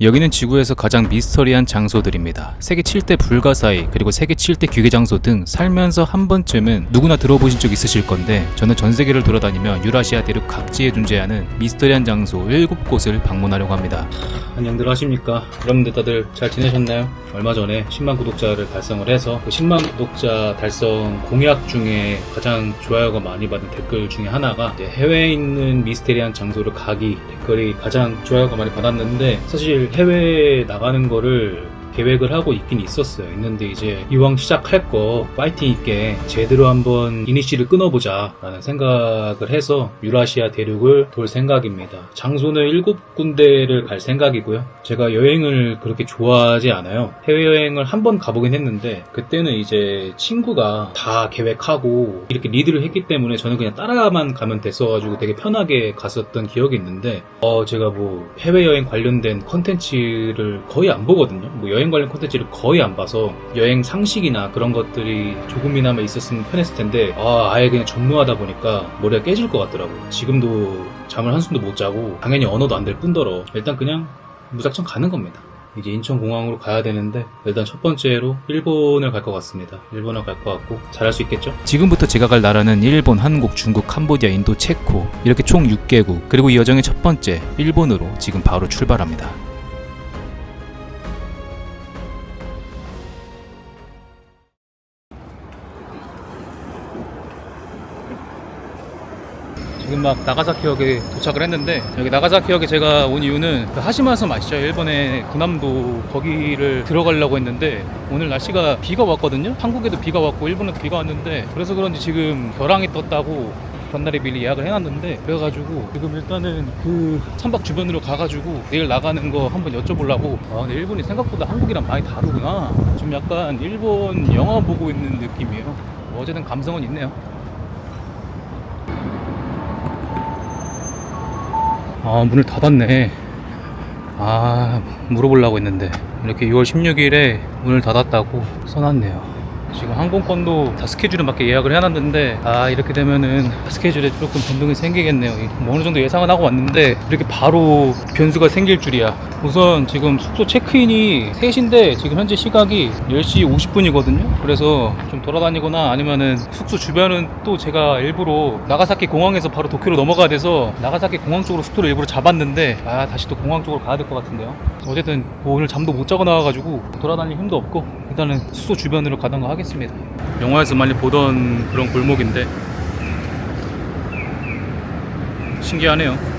여기는 지구에서 가장 미스터리한 장소들입니다. 세계 7대 불가사의 그리고 세계 7대 귀계 장소 등 살면서 한 번쯤은 누구나 들어보신 적 있으실 건데, 저는 전 세계를 돌아다니며 유라시아 대륙 각지에 존재하는 미스터리한 장소 7곳을 방문하려고 합니다. 안녕들 하십니까? 여러분들 다들 잘 지내셨나요? 얼마 전에 10만 구독자를 달성을 해서 그 10만 구독자 달성 공약 중에 가장 좋아요가 많이 받은 댓글 중에 하나가 이제 해외에 있는 미스테리한 장소를 가기 댓글이 가장 좋아요가 많이 받았는데, 사실 해외에 나가는 거를 계획을 하고 있긴 있는데 이제 이왕 시작할 거 파이팅 있게 제대로 한번 이니시를 끊어보자 라는 생각을 해서 유라시아 대륙을 돌 생각입니다. 장소는 7군데를 갈 생각이고요. 제가 여행을 그렇게 좋아하지 않아요. 해외여행을 한 번 가보긴 했는데 그때는 이제 친구가 다 계획하고 이렇게 리드를 했기 때문에 저는 그냥 따라만 가면 됐어가지고 되게 편하게 갔었던 기억이 있는데, 제가 뭐 해외여행 관련된 컨텐츠를 거의 안 보거든요. 뭐 여행 관련 콘텐츠를 거의 안 봐서 여행 상식이나 그런 것들이 조금이나마 있었으면 편했을 텐데, 아예 그냥 전무하다 보니까 머리가 깨질 것 같더라고요. 지금도 잠을 한숨도 못 자고 당연히 언어도 안 될 뿐더러 일단 그냥 무작정 가는 겁니다. 이제 인천공항으로 가야 되는데 일단 첫 번째로 일본을 갈 것 같습니다. 일본을 갈 것 같고 잘할 수 있겠죠? 지금부터 제가 갈 나라는 일본, 한국, 중국, 캄보디아, 인도, 체코 이렇게 총 6개국, 그리고 이 여정의 첫 번째 일본으로 지금 바로 출발합니다. 지금 막 나가사키역에 도착을 했는데, 여기 나가사키역에 제가 온 이유는 그 하시마섬 아시죠? 일본의 군함도 거기를 들어가려고 했는데 오늘 날씨가 비가 왔거든요? 한국에도 비가 왔고 일본에도 비가 왔는데, 그래서 그런지 지금 벼랑이 떴다고 전날에 미리 예약을 해놨는데, 그래가지고 지금 일단은 그 선박 주변으로 가가지고 내일 나가는 거 한번 여쭤보려고. 근데 일본이 생각보다 한국이랑 많이 다르구나. 좀 약간 일본 영화 보고 있는 느낌이에요. 어쨌든 감성은 있네요. 문을 닫았네. 물어보려고 했는데 이렇게 6월 16일에 문을 닫았다고 써놨네요. 지금 항공권도 다 스케줄에 맞게 예약을 해놨는데, 이렇게 되면은 스케줄에 조금 변동이 생기겠네요. 뭐 어느 정도 예상은 하고 왔는데 이렇게 바로 변수가 생길 줄이야. 우선 지금 숙소 체크인이 3시인데 지금 현재 시각이 10시 50분이거든요 그래서 좀 돌아다니거나 아니면은 숙소 주변은 또 제가 일부러 나가사키 공항에서 바로 도쿄로 넘어가야 돼서 나가사키 공항 쪽으로 숙소를 일부러 잡았는데, 다시 또 공항 쪽으로 가야 될 것 같은데요. 어쨌든 뭐 오늘 잠도 못 자고 나와가지고 돌아다닐 힘도 없고 일단은 숙소 주변으로 가던가 하겠습니다. 영화에서 많이 보던 그런 골목인데 신기하네요.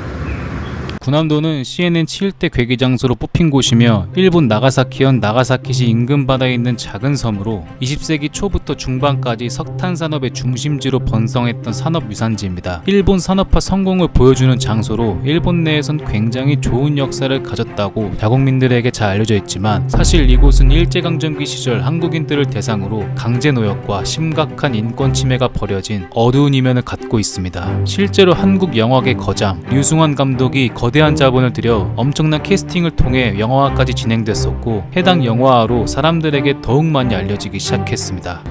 군함도는 CNN 7대 괴기 장소로 뽑힌 곳이며 일본 나가사키현 나가사키시 인근 바다에 있는 작은 섬으로 20세기 초부터 중반까지 석탄 산업의 중심지로 번성했던 산업 유산지입니다. 일본 산업화 성공을 보여주는 장소로 일본 내에선 굉장히 좋은 역사를 가졌다고 자국민들에게 잘 알려져 있지만, 사실 이곳은 일제강점기 시절 한국인들을 대상으로 강제노역과 심각한 인권 침해가 벌여진 어두운 이면을 갖고 있습니다. 실제로 한국 영화계 거장 류승환 감독이 거대한 자본을 들여 엄청난 캐스팅을 통해 영화화까지 진행됐었고, 해당 영화화로 사람들에게 더욱 많이 알려지기 시작했습니다.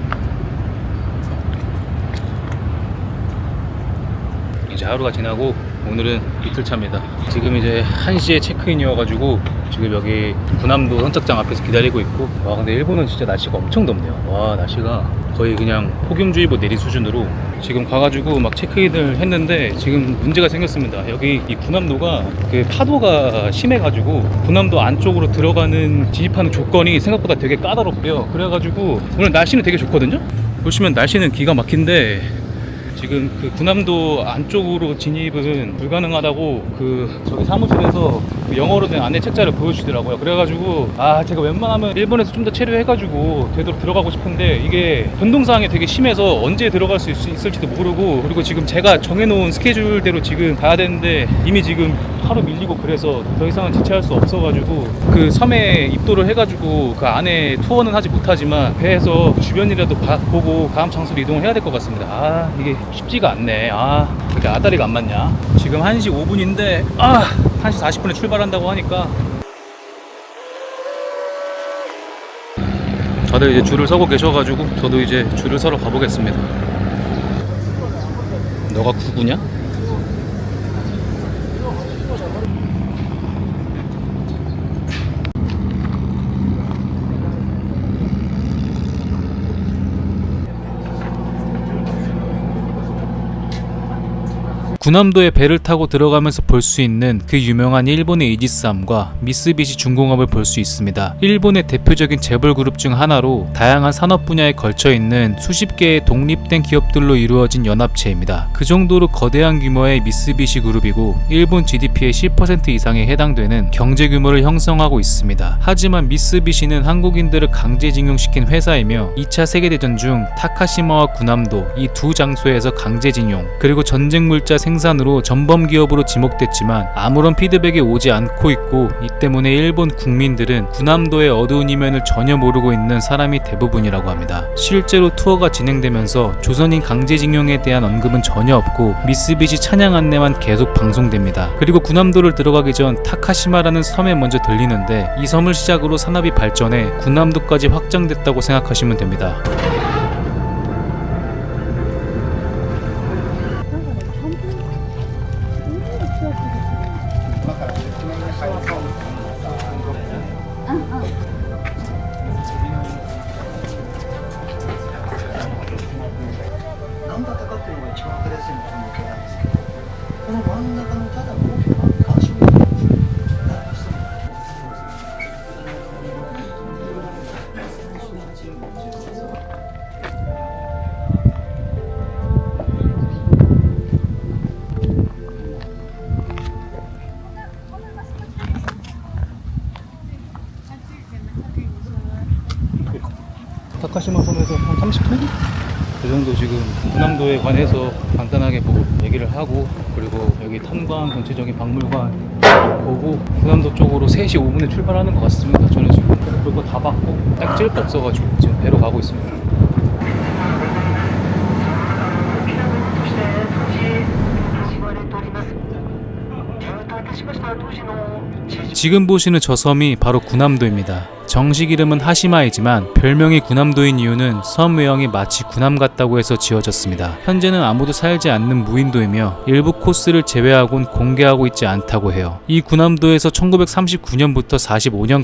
이제 하루가 지나고 오늘은 이틀차입니다. 지금 이제 1시에 체크인이어가지고 지금 여기 군함도 선착장 앞에서 기다리고 있고, 근데 일본은 진짜 날씨가 엄청 덥네요. 날씨가 거의 그냥 폭염주의보 내린 수준으로 지금 가가지고 막 체크인을 했는데 지금 문제가 생겼습니다. 여기 이 군함도가 그 파도가 심해가지고 군함도 안쪽으로 들어가는 진입하는 조건이 생각보다 되게 까다롭고요. 그래가지고 오늘 날씨는 되게 좋거든요. 보시면 날씨는 기가 막힌데 지금 그 군함도 안쪽으로 진입은 불가능하다고 저기 사무실에서 그 영어로 된 안내 책자를 보여주더라고요. 그래가지고 제가 웬만하면 일본에서 좀 더 체류해가지고 되도록 들어가고 싶은데 이게 변동사항이 되게 심해서 언제 들어갈 수 있을지도 모르고, 그리고 지금 제가 정해놓은 스케줄대로 지금 가야 되는데 이미 지금 하루 밀리고 그래서 더 이상은 지체할 수 없어가지고 그 섬에 입도를 해가지고 그 안에 투어는 하지 못하지만 배에서 주변이라도 보고 다음 장소로 이동을 해야 될 것 같습니다. 이게 쉽지가 않네. 이렇게 아다리가 안 맞냐. 지금 1시 5분인데 1시 40분에 출발한다고 하니까 다들 이제 줄을 서고 계셔가지고 저도 이제 줄을 서러 가보겠습니다. 너가 구구냐? 군함도에 배를 타고 들어가면서 볼 수 있는 그 유명한 일본의 이지스함과 미쓰비시 중공업을 볼 수 있습니다. 일본의 대표적인 재벌 그룹 중 하나로 다양한 산업 분야에 걸쳐 있는 수십 개의 독립된 기업들로 이루어진 연합체입니다. 그 정도로 거대한 규모의 미쓰비시 그룹이고 일본 GDP의 10% 이상에 해당되는 경제 규모를 형성하고 있습니다. 하지만 미쓰비시는 한국인들을 강제징용시킨 회사이며 2차 세계대전 중 타카시마와 군함도 이 두 장소에서 강제징용 그리고 전쟁 물자 생산으로 전범 기업으로 지목됐지만 아무런 피드백이 오지 않고 있고, 이 때문에 일본 국민들은 군함도의 어두운 이면을 전혀 모르고 있는 사람이 대부분이라고 합니다. 실제로 투어가 진행되면서 조선인 강제징용에 대한 언급은 전혀 없고 미쓰비시 찬양 안내만 계속 방송됩니다. 그리고 군함도를 들어가기 전 타카시마라는 섬에 먼저 들리는데 이 섬을 시작으로 산업이 발전해 군함도까지 확장됐다고 생각하시면 됩니다. 타카시마 섬에서 한 30분? 그 정도 지금 군함도에 관해서 간단하게 뭐 얘기를 하고, 그리고 여기 탄광 전체적인 박물관 보고 군함도 쪽으로 3시 5분에 출발하는 것 같습니다. 저는 지금 볼 거 다 봤고 딱 찔 거 없어가지고 지금 배로 가고 있습니다. 지금 보시는 저 섬이 바로 군함도입니다. 정식 이름은 하시마이지만 별명이 군함도인 이유는 섬 외형이 마치 군함 같다고 해서 지어졌습니다. 현재는 아무도 살지 않는 무인도이며 일부 코스를 제외하곤 공개하고 있지 않다고 해요. 이 군함도에서 1939년부터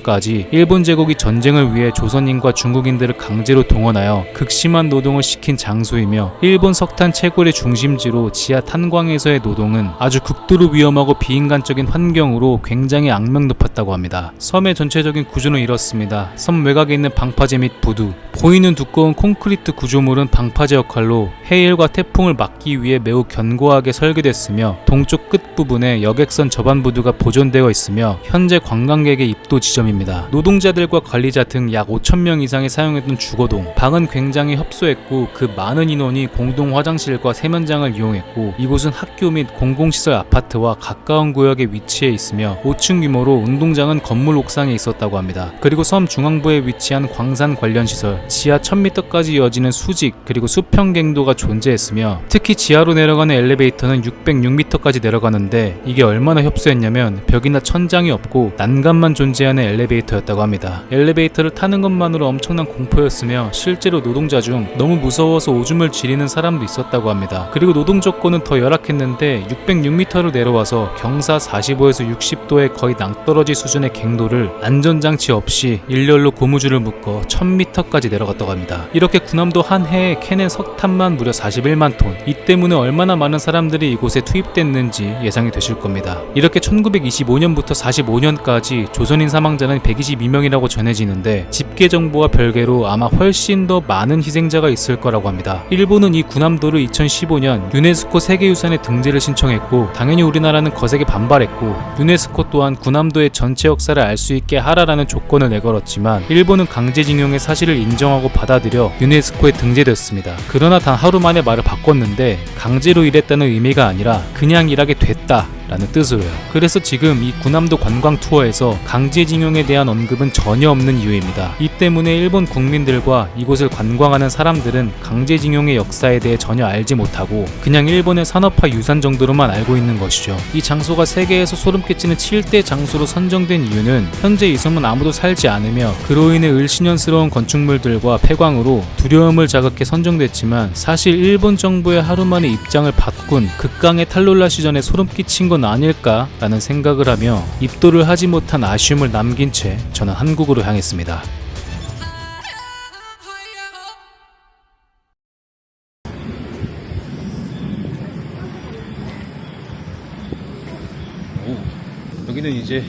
45년까지 일본 제국이 전쟁을 위해 조선인과 중국인들을 강제로 동원하여 극심한 노동을 시킨 장소이며 일본 석탄 채굴의 중심지로 지하 탄광에서의 노동은 아주 극도로 위험하고 비인간적인 환경으로 굉장히 악명 높았다고 합니다. 섬의 전체적인 구조는 이렇습니다. 섬 외곽에 있는 방파제 및 부두, 보이는 두꺼운 콘크리트 구조물은 방파제 역할로 해일과 태풍을 막기 위해 매우 견고하게 설계됐으며 동쪽 끝부분에 여객선 저반 부두가 보존되어 있으며 현재 관광객의 입도 지점입니다. 노동자들과 관리자 등 약 5,000명 이상이 사용했던 주거동, 방은 굉장히 협소했고 그 많은 인원이 공동 화장실과 세면장을 이용했고, 이곳은 학교 및 공공시설 아파트와 가까운 구역에 위치해 있으며 5층 규모로 운동장은 건물 옥상에 있었다고 합니다. 그리고 섬 중앙부에 위치한 광산 관련 시설, 지하 1000m까지 이어지는 수직 그리고 수평갱도가 존재했으며 특히 지하로 내려가는 엘리베이터는 606m까지 내려가는데 이게 얼마나 협소했냐면 벽이나 천장이 없고 난간만 존재하는 엘리베이터였다고 합니다. 엘리베이터를 타는 것만으로 엄청난 공포였으며 실제로 노동자 중 너무 무서워서 오줌을 지리는 사람도 있었다고 합니다. 그리고 노동 조건은 더 열악했는데 606m로 내려와서 경사 45에서 60도의 거의 낭떠러지 수준의 갱도를 안전장치 없이 일렬로 고무줄을 묶어 1000m까지 내려갔다고 합니다. 이렇게 군함도 한 해에 캐낸 석탄만 무려 41만 톤. 이 때문에 얼마나 많은 사람들이 이곳에 투입됐는지 예상이 되실 겁니다. 이렇게 1925년부터 45년까지 조선인 사망자는 122명이라고 전해지는데 집계 정보와 별개로 아마 훨씬 더 많은 희생자가 있을 거라고 합니다. 일본은 이 군함도를 2015년 유네스코 세계유산에 등재를 신청했고 당연히 우리나라는 거세게 반발했고, 유네스코 또한 군함도의 전체 역사를 알 수 있게 하라라는 조건을 내걸었지만 일본은 강제징용의 사실을 인정하고 받아들여 유네스코에 등재됐습니다. 그러나 단 하루 만에 말을 바꿨는데 강제로 일했다는 의미가 아니라 그냥 일하게 됐다 라는 뜻으로요. 그래서 지금 이 군함도 관광 투어에서 강제징용에 대한 언급은 전혀 없는 이유입니다. 이 때문에 일본 국민들과 이곳을 관광하는 사람들은 강제징용의 역사에 대해 전혀 알지 못하고 그냥 일본의 산업화 유산 정도로만 알고 있는 것이죠. 이 장소가 세계에서 소름 끼치는 7대 장소로 선정된 이유는 현재 이 섬은 아무도 살지 않으며 그로 인해 을신연스러운 건축물들과 폐광으로 두려움을 자극해 선정됐지만 사실 일본 정부의 하루 만에 입장을 바꾼 극강의 탈룰라 시전에 소름 끼친 건 아닐까라는 생각을 하며 입도를 하지 못한 아쉬움을 남긴 채 저는 한국으로 향했습니다. 여기는 이제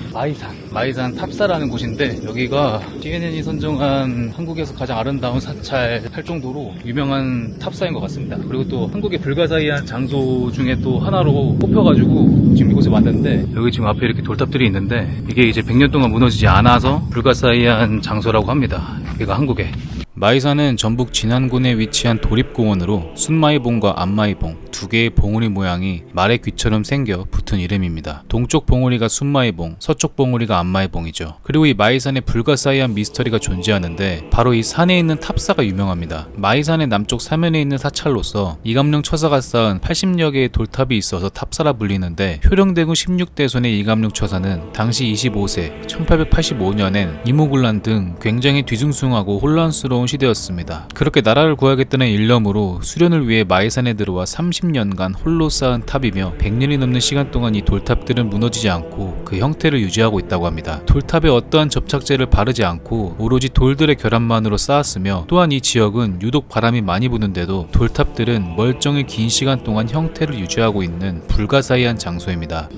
마이산 탑사라는 곳인데, 여기가 CNN이 선정한 한국에서 가장 아름다운 사찰 할 정도로 유명한 탑사인 것 같습니다. 그리고 또 한국의 불가사의한 장소 중에 또 하나로 꼽혀가지고 지금 이곳에 왔는데, 여기 지금 앞에 이렇게 돌탑들이 있는데 이게 이제 100년 동안 무너지지 않아서 불가사의한 장소라고 합니다. 여기가 한국에. 마이산은 전북 진안군에 위치한 도립공원으로 순마이봉과 안마이봉 두 개의 봉우리 모양이 말의 귀처럼 생겨 붙은 이름입니다. 동쪽 봉우리가 순마이봉, 서쪽 봉우리가 안마이봉이죠. 그리고 이 마이산에 불가사의한 미스터리가 존재하는데 바로 이 산에 있는 탑사가 유명합니다. 마이산의 남쪽 사면에 있는 사찰로서 이감룡 처사가 쌓은 80여 개의 돌탑이 있어서 탑사라 불리는데, 효령대군 16대손의 이감룡 처사는 당시 25세 1885년엔 이모군란 등 굉장히 뒤숭숭하고 혼란스러운 시대였습니다. 그렇게 나라를 구하겠다는 일념으로 수련을 위해 마이산에 들어와 30년간 홀로 쌓은 탑이며 100년이 넘는 시간 동안 이 돌탑들은 무너지지 않고 그 형태를 유지하고 있다고 합니다. 돌탑에 어떠한 접착제를 바르지 않고 오로지 돌들의 결합만으로 쌓았으며, 또한 이 지역은 유독 바람이 많이 부는데도 돌탑들은 멀쩡히 긴 시간 동안 형태를 유지하고 있는 불가사의한 장소입니다.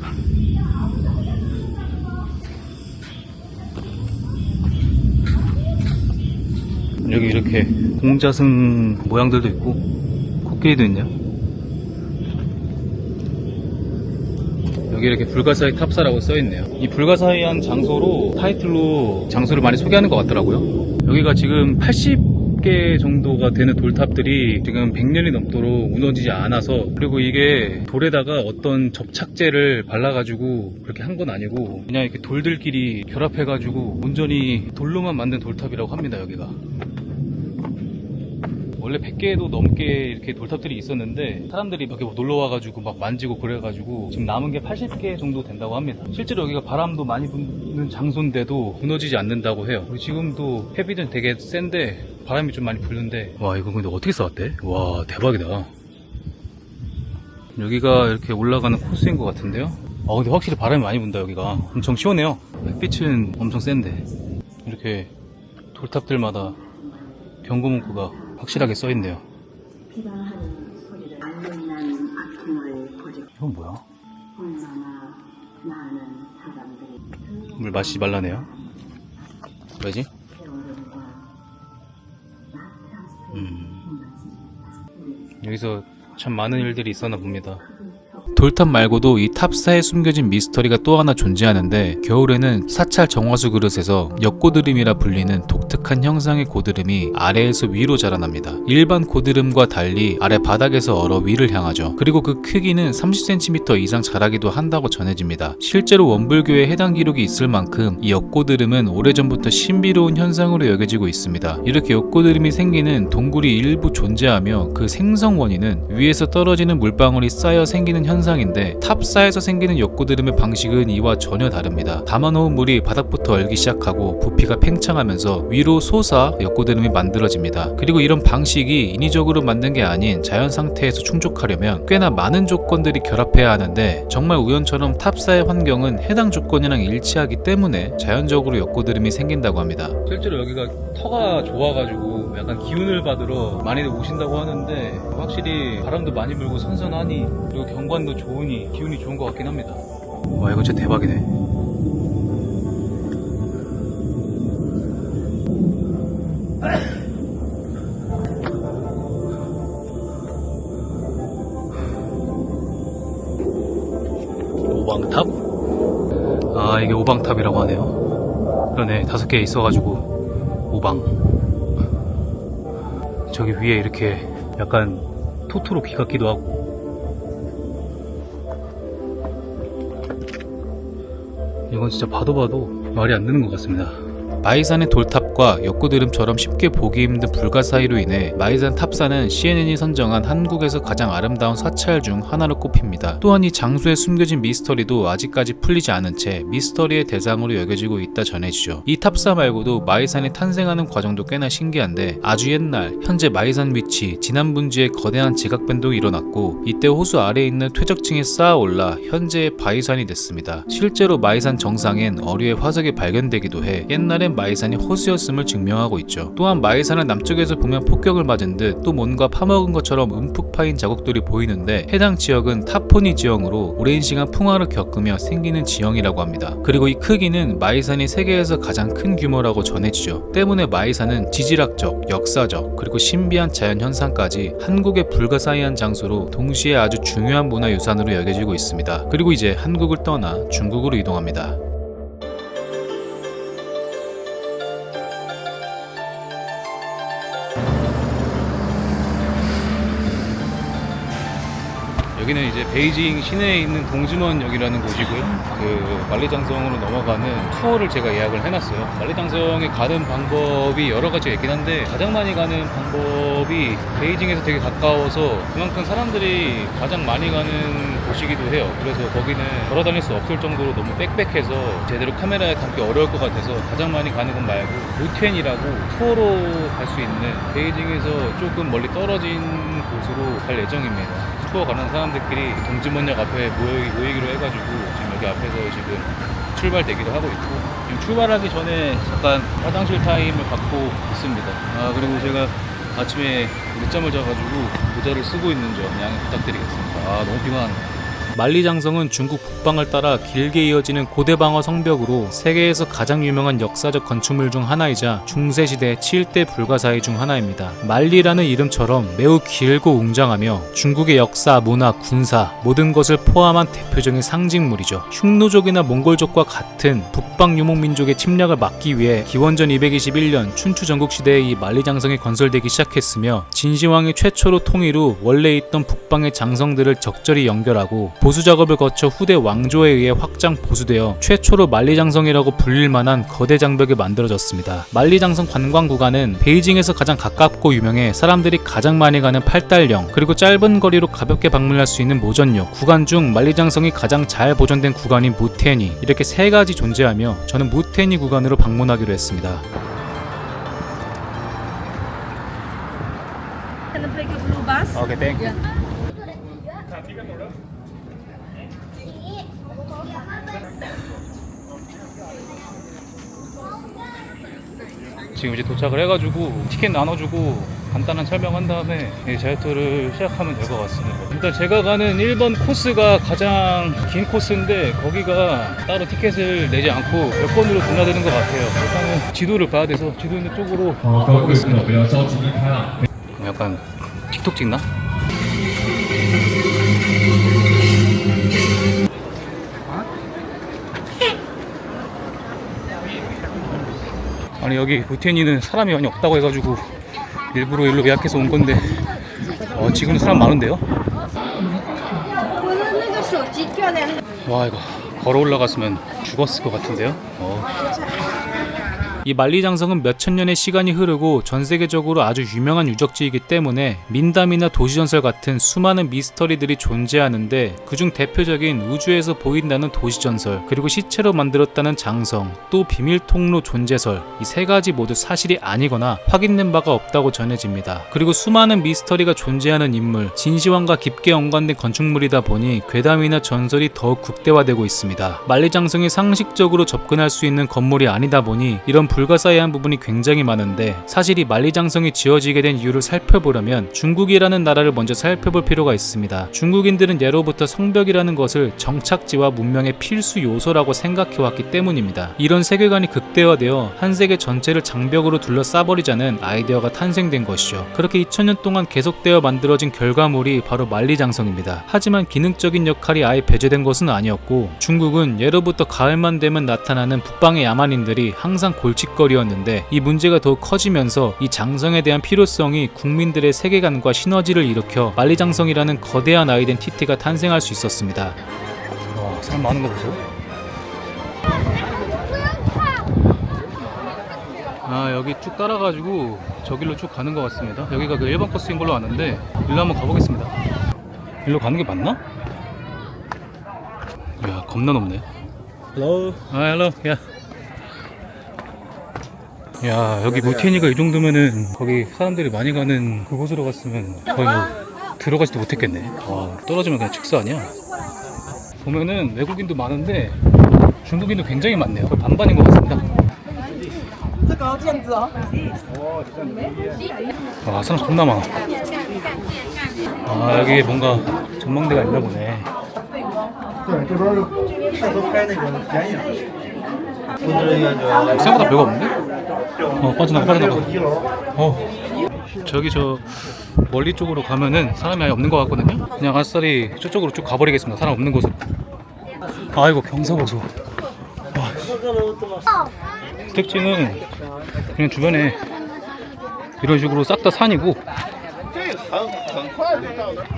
여기 이렇게 공자승 모양들도 있고 코끼리도 있네요. 여기 이렇게 불가사의 탑사라고 써있네요. 이 불가사의한 장소로 타이틀로 장소를 많이 소개하는 것 같더라고요. 여기가 지금 80개 정도가 되는 돌탑들이 지금 100년이 넘도록 무너지지 않아서, 그리고 이게 돌에다가 어떤 접착제를 발라가지고 그렇게 한 건 아니고 그냥 이렇게 돌들끼리 결합해가지고 온전히 돌로만 만든 돌탑이라고 합니다. 여기가 원래 100개도 넘게 이렇게 돌탑들이 있었는데, 사람들이 여기 놀러 와가지고 막 만지고 그래가지고 지금 남은 게 80개 정도 된다고 합니다. 실제로 여기가 바람도 많이 부는 장소인데도 무너지지 않는다고 해요. 그리고 지금도 햇빛은 되게 센데 바람이 좀 많이 부는데, 와, 이거 근데 어떻게 쌓았대? 와, 대박이다. 여기가 이렇게 올라가는 코스인 것 같은데요. 근데 확실히 바람이 많이 분다. 여기가 엄청 시원해요. 햇빛은 엄청 센데 이렇게 돌탑들마다 경고 문구가 확실하게 써있네요. 이건 뭐야? 물 마시지 말라네요. 왜지? 여기서 참 많은 일들이 있었나 봅니다. 돌탑 말고도 이 탑사에 숨겨진 미스터리가 또 하나 존재하는데, 겨울에는 사찰 정화수 그릇에서 엿고드름이라 불리는 독특한 형상의 고드름이 아래에서 위로 자라납니다. 일반 고드름과 달리 아래 바닥에서 얼어 위를 향하죠. 그리고 그 크기는 30cm 이상 자라기도 한다고 전해집니다. 실제로 원불교에 해당 기록이 있을 만큼 이 엿고드름은 오래전부터 신비로운 현상으로 여겨지고 있습니다. 이렇게 엿고드름이 생기는 동굴이 일부 존재하며 그 생성 원인은 위에서 떨어지는 물방울이 쌓여 생기는 현상인데, 탑사에서 생기는 엿고드름의 방식은 이와 전혀 다릅니다. 담아놓은 물이 바닥부터 얼기 시작하고 부피가 팽창하면서 위로 솟아 엿고드름이 만들어집니다. 그리고 이런 방식이 인위적으로 만든 게 아닌 자연 상태에서 충족하려면 꽤나 많은 조건들이 결합해야 하는데, 정말 우연처럼 탑사의 환경은 해당 조건이랑 일치하기 때문에 자연적으로 엿고드름이 생긴다고 합니다. 실제로 여기가 터가 좋아가지고 약간 기운을 받으러 많이들 오신다고 하는데, 확실히 바람도 많이 불고 선선하니, 그리고 경관도 좋으니 기운이 좋은 것 같긴 합니다. 와, 이거 진짜 대박이네. 오방탑? 아, 이게 오방탑이라고 하네요. 그러네, 5개 있어가지고 오방. 저기 위에 이렇게 약간 토토로 귀 같기도 하고. 이건 진짜 봐도 말이 안 되는 것 같습니다. 마이산의 돌탑과 엿고드름처럼 쉽게 보기 힘든 불가사의로 인해 마이산 탑사는 CNN이 선정한 한국에서 가장 아름다운 사찰 중 하나로 꼽힙니다. 또한 이 장소에 숨겨진 미스터리도 아직까지 풀리지 않은 채 미스터리의 대상으로 여겨지고 있다 전해지죠. 이 탑사 말고도 마이산이 탄생하는 과정도 꽤나 신기한데, 아주 옛날 현재 마이산 위치 진안분지에 거대한 지각변동이 일어났고, 이때 호수 아래에 있는 퇴적층이 쌓아 올라 현재의 바위산이 됐습니다. 실제로 마이산 정상엔 어류의 화석이 발견되기도 해 옛날엔 최초에는 마이산이 호수였음을 증명하고 있죠. 또한 마이산을 남쪽에서 보면 폭격을 맞은 듯 또 뭔가 파먹은 것처럼 움푹 파인 자국들이 보이는데 해당 지역은 타포니 지형으로 오랜 시간 풍화를 겪으며 생기는 지형이라고 합니다. 그리고 이 크기는 마이산이 세계에서 가장 큰 규모라고 전해지죠. 때문에 마이산은 지질학적, 역사적, 그리고 신비한 자연 현상까지 한국의 불가사의한 장소로 동시에 아주 중요한 문화유산으로 여겨지고 있습니다. 그리고 이제 한국을 떠나 중국으로 이동합니다. 여기는 이제 베이징 시내에 있는 동즈먼역이라는 곳이고요. 그 만리장성으로 넘어가는 투어를 제가 예약을 해놨어요. 만리장성에 가는 방법이 여러 가지가 있긴 한데 가장 많이 가는 방법이 베이징에서 되게 가까워서 그만큼 사람들이 가장 많이 가는 곳이기도 해요. 그래서 거기는 걸어다닐 수 없을 정도로 너무 빽빽해서 제대로 카메라에 담기 어려울 것 같아서 가장 많이 가는 곳 말고 무텐이라고 투어로 갈 수 있는 베이징에서 조금 멀리 떨어진 곳으로 갈 예정입니다. 투어 가는 사람들끼리 동즈먼역 앞에 모이기로 해가지고 지금 여기 앞에서 지금 출발되기도 하고 있고, 지금 출발하기 전에 잠깐 화장실 타임을 갖고 있습니다. 그리고 제가 아침에 늦잠을 자가지고 모자를 쓰고 있는 점 양해 부탁드리겠습니다. 너무 피곤하네요. 만리장성은 중국 북방을 따라 길게 이어지는 고대방어 성벽으로 세계에서 가장 유명한 역사적 건축물 중 하나이자 중세시대 7대 불가사의 중 하나입니다. 만리라는 이름처럼 매우 길고 웅장하며 중국의 역사, 문화, 군사 모든 것을 포함한 대표적인 상징물이죠. 흉노족이나 몽골족과 같은 북방 유목민족의 침략을 막기 위해 기원전 221년 춘추 전국시대에 이 만리장성이 건설되기 시작했으며 진시황이 최초로 통일 후 원래 있던 북방의 장성들을 적절히 연결하고 보수 작업을 거쳐 후대 왕조에 의해 확장 보수되어 최초로 만리장성이라고 불릴 만한 거대 장벽이 만들어졌습니다. 만리장성 관광 구간은 베이징에서 가장 가깝고 유명해 사람들이 가장 많이 가는 팔달령, 그리고 짧은 거리로 가볍게 방문할 수 있는 모전역 구간 중 만리장성이 가장 잘 보존된 구간인 무테니, 이렇게 세 가지 존재하며 저는 무테니 구간으로 방문하기로 했습니다. 오케이, 땡큐. 지금 이제 도착을 해가지고 티켓 나눠주고 간단한 설명한 다음에 자유투를 시작하면 될 것 같습니다. 일단 제가 가는 1번 코스가 가장 긴 코스인데 거기가 따로 티켓을 내지 않고 몇 번으로 드나드는 것 같아요. 일단은 지도를 봐야 돼서 지도 있는 쪽으로 가보겠습니다. 약간 틱톡 찍나? 아니 여기 무테니는 사람이 많이 없다고 해가지고 일부러 일로 예약해서 온 건데 지금 사람 많은데요? 와, 이거 걸어 올라갔으면 죽었을 것 같은데요? 이 만리장성은 몇천 년의 시간이 흐르고 전 세계적으로 아주 유명한 유적지이기 때문에 민담이나 도시전설 같은 수많은 미스터리들이 존재하는데, 그중 대표적인 우주에서 보인다는 도시전설, 그리고 시체로 만들었다는 장성, 또 비밀통로 존재설, 이 세 가지 모두 사실이 아니거나 확인된 바가 없다고 전해집니다. 그리고 수많은 미스터리가 존재하는 인물, 진시황과 깊게 연관된 건축물이다 보니 괴담이나 전설이 더욱 극대화되고 있습니다. 만리장성이 상식적으로 접근할 수 있는 건물이 아니다 보니 이런 불가사의한 부분이 굉장히 많은데, 사실 이 만리장성이 지어지게 된 이유를 살펴보려면 중국이라는 나라를 먼저 살펴볼 필요가 있습니다. 중국인들은 예로부터 성벽이라는 것을 정착지와 문명의 필수 요소라고 생각해왔기 때문입니다. 이런 세계관이 극대화되어 한 세계 전체를 장벽으로 둘러싸버리자는 아이디어가 탄생된 것이죠. 그렇게 2000년 동안 계속되어 만들어진 결과물이 바로 만리장성입니다. 하지만 기능적인 역할이 아예 배제된 것은 아니었고, 중국은 예로부터 가을만 되면 나타나는 북방의 야만인들이 항상 골칫거리였는데, 이 문제가 더욱 커지면서 이 장성에 대한 필요성이 국민들의 세계관과 시너지를 일으켜 만리장성이라는 거대한 아이덴티티가 탄생할 수 있었습니다. 와, 사람 많은 거 보세요. 여기 쭉 따라가지고 저길로 쭉 가는 것 같습니다. 여기가 그 1번 코스인 걸로 아는데 일로 한번 가보겠습니다. 일로 가는 게 맞나? 야, 겁나 높네. Hello. Hello. 야. 야, 여기 무테니가 이 정도면은 거기 사람들이 많이 가는 그곳으로 갔으면 거의 뭐 들어가지도 못했겠네. 와, 떨어지면 그냥 즉사 아니야? 보면은 외국인도 많은데 중국인도 굉장히 많네요. 거의 반반인 것 같습니다. 와, 사람 존나 많아. 아, 여기 뭔가 전망대가 있나 보네. 对，这边儿都开那个便宜了。工作人员就 생각보다 별거 없는데? 빠져나가. 1楼。 저기 저 멀리 쪽으로 가면은 사람이 아예 없는 것 같거든요? 그냥 아싸리 저쪽으로 쭉 가버리겠습니다. 사람 없는 곳으로. 아이고, 경사보소. 특징은 그냥 주변에 이런 식으로 싹 다 산이고,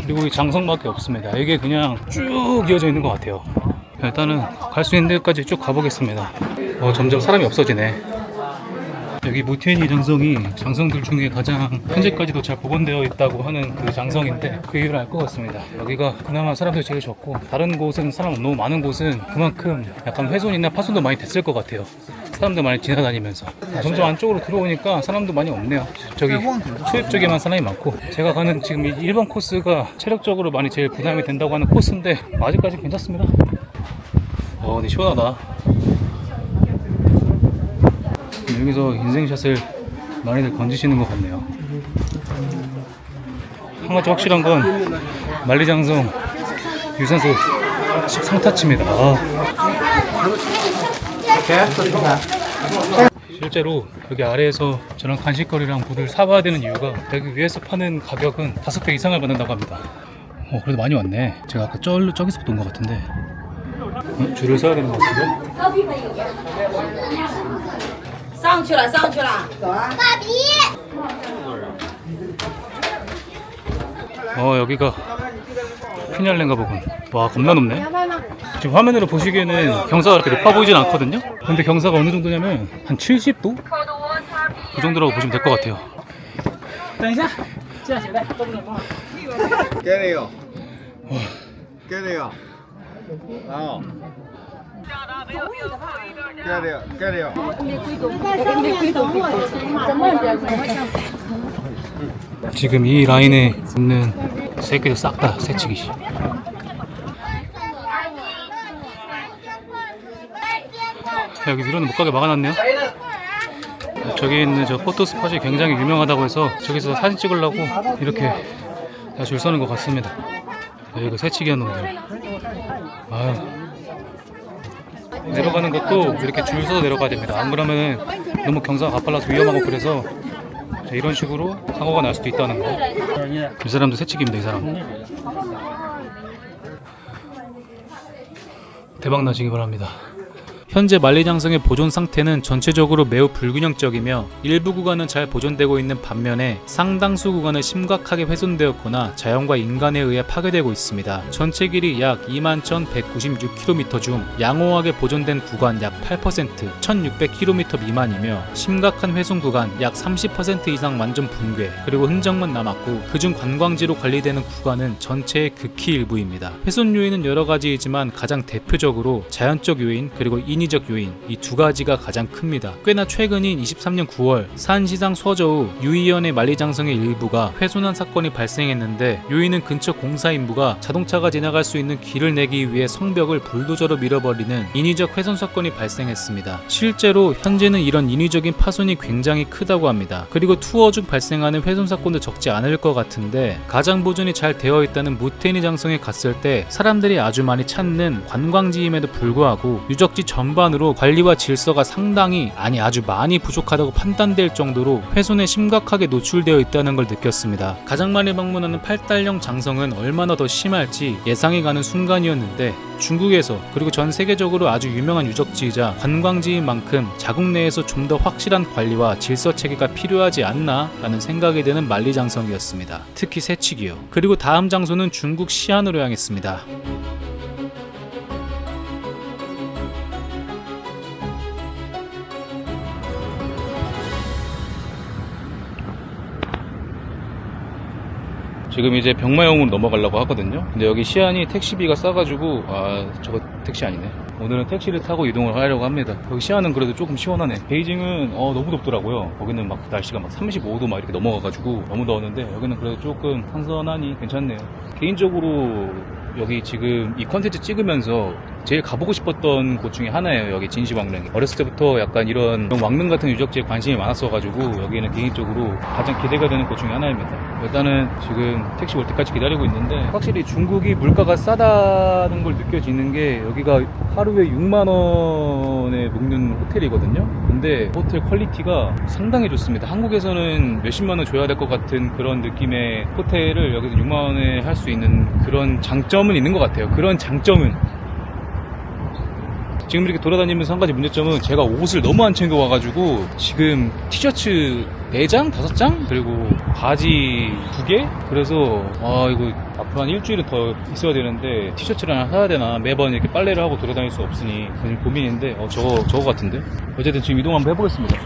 그리고 이 장성밖에 없습니다. 이게 그냥 쭉 이어져 있는 것 같아요. 일단은 갈 수 있는 데까지 쭉 가보겠습니다. 점점 사람이 없어지네. 여기 무티니 장성이 장성들 중에 가장 현재까지도 잘 복원되어 있다고 하는 그 장성인데, 그 이유를 알 것 같습니다. 여기가 그나마 사람들이 제일 적고, 다른 곳은 사람 너무 많은 곳은 그만큼 약간 훼손이나 파손도 많이 됐을 것 같아요. 사람들 많이 지나다니면서. 점점 안쪽으로 들어오니까 사람도 많이 없네요. 저기 초입 쪽에만 사람이 많고, 제가 가는 지금 이 1번 코스가 체력적으로 많이 제일 부담이 된다고 하는 코스인데 아직까지 괜찮습니다. 근데 시원하다. 여기서 인생샷을 많이들 건지시는 것 같네요. 한 가지 확실한 건 만리장성 유산소 13타치입니다. 실제로 여기 아래에서 저런 간식거리랑 물을 사와야 되는 이유가 여기 위에서 파는 가격은 5배 이상을 받는다고 합니다. 그래도 많이 왔네. 제가 아까 저기서부터 온 것 같은데. 줄을 서야 되는 것 같은데. 上去了，上去了，走啊！ 여기가 피날레인가 보군. 와, 겁나 높네. 지금 화면으로 보시기에는 경사가 그렇게 높아 보이진 않거든요. 근데 경사가 어느 정도냐면 한 70도? 그 정도라고 보시면 될 것 같아요. 给那个，给那个，啊，给那个。 지금 이 라인에 있는 새끼들 싹 다 새치기. 여기 위로는 못 가게 막아놨네요. 저기 있는 저 포토 스팟이 굉장히 유명하다고 해서 저기서 사진 찍으려고 이렇게 다 줄 서는 것 같습니다. 여기가 새치기 한 놈들. 아유. 내려가는 것도 이렇게 줄 서서 내려가야 됩니다. 안 그러면 너무 경사가 가팔라서 위험하고, 그래서 이런 식으로 사고가 날 수도 있다는 거. 이 사람도 새치기입니다. 이 사람. 대박 나시기 바랍니다. 현재 만리장성의 보존 상태는 전체적으로 매우 불균형적이며 일부 구간은 잘 보존되고 있는 반면에 상당수 구간은 심각하게 훼손되었거나 자연과 인간에 의해 파괴되고 있습니다. 전체 길이 약 21,196km 중 양호하게 보존된 구간 약 8%, 1,600km 미만이며 심각한 훼손 구간 약 30% 이상 완전 붕괴, 그리고 흔적만 남았고, 그중 관광지로 관리되는 구간은 전체의 극히 일부입니다. 훼손 요인은 여러 가지이지만 가장 대표적으로 자연적 요인 그리고 인위적 요인, 이 두 가지가 가장 큽니다. 꽤나 최근인 23년 9월 산시상 서저우 유이현의 만리장성의 일부가 훼손한 사건이 발생했는데, 요인은 근처 공사 인부가 자동차가 지나갈 수 있는 길을 내기 위해 성벽을 불도저로 밀어버리는 인위적 훼손 사건이 발생했습니다. 실제로 현재는 이런 인위적인 파손이 굉장히 크다고 합니다. 그리고 투어 중 발생하는 훼손 사건도 적지 않을 것 같은데, 가장 보존이 잘 되어 있다는 무테니 장성에 갔을 때 사람들이 아주 많이 찾는 관광지임에도 불구하고 유적지 전반으로 관리와 질서가 상당히, 아니 아주 많이 부족하다고 판단될 정도로 훼손에 심각하게 노출되어 있다는 걸 느꼈습니다. 가장 많이 방문하는 팔달령 장성은 얼마나 더 심할지 예상이 가는 순간이었는데, 중국에서 그리고 전 세계적으로 아주 유명한 유적지이자 관광지인 만큼 자국 내에서 좀 더 확실한 관리와 질서 체계가 필요하지 않나 라는 생각이 드는 만리장성이었습니다. 특히 새치기요. 그리고 다음 장소는 중국 시안으로 향했습니다. 지금 이제 병마용으로 넘어가려고 하거든요. 근데 여기 시안이 택시비가 싸가지고 저거 택시 아니네. 오늘은 택시를 타고 이동을 하려고 합니다. 여기 시안은 그래도 조금 시원하네. 베이징은 너무 덥더라고요. 거기는 막 날씨가 막 35도 막 이렇게 넘어가가지고 너무 더웠는데 여기는 그래도 조금 선선하니 괜찮네요. 개인적으로 여기 지금 이 컨텐츠 찍으면서 제일 가보고 싶었던 곳 중에 하나예요. 여기 진시황릉. 어렸을 때부터 약간 이런 왕릉 같은 유적지에 관심이 많았어가지고 여기는 개인적으로 가장 기대가 되는 곳 중에 하나입니다. 일단은 지금 택시 올 때까지 기다리고 있는데 확실히 중국이 물가가 싸다는 걸 느껴지는 게 여기가 하루에 6만원에 묵는 호텔이거든요. 근데 호텔 퀄리티가 상당히 좋습니다. 한국에서는 몇십만원 줘야 될 것 같은 그런 느낌의 호텔을 여기서 6만원에 할 수 있는 그런 장점은 있는 것 같아요. 그런 장점은. 지금 이렇게 돌아다니면서 한 가지 문제점은 제가 옷을 너무 안 챙겨와가지고 지금 티셔츠 4장? 5장? 그리고 바지 2개? 그래서 이거 앞으로 한 일주일은 더 있어야 되는데 티셔츠를 하나 사야 되나 매번 이렇게 빨래를 하고 돌아다닐 수 없으니 좀 고민인데 저거 같은데? 어쨌든 지금 이동 한번 해보겠습니다.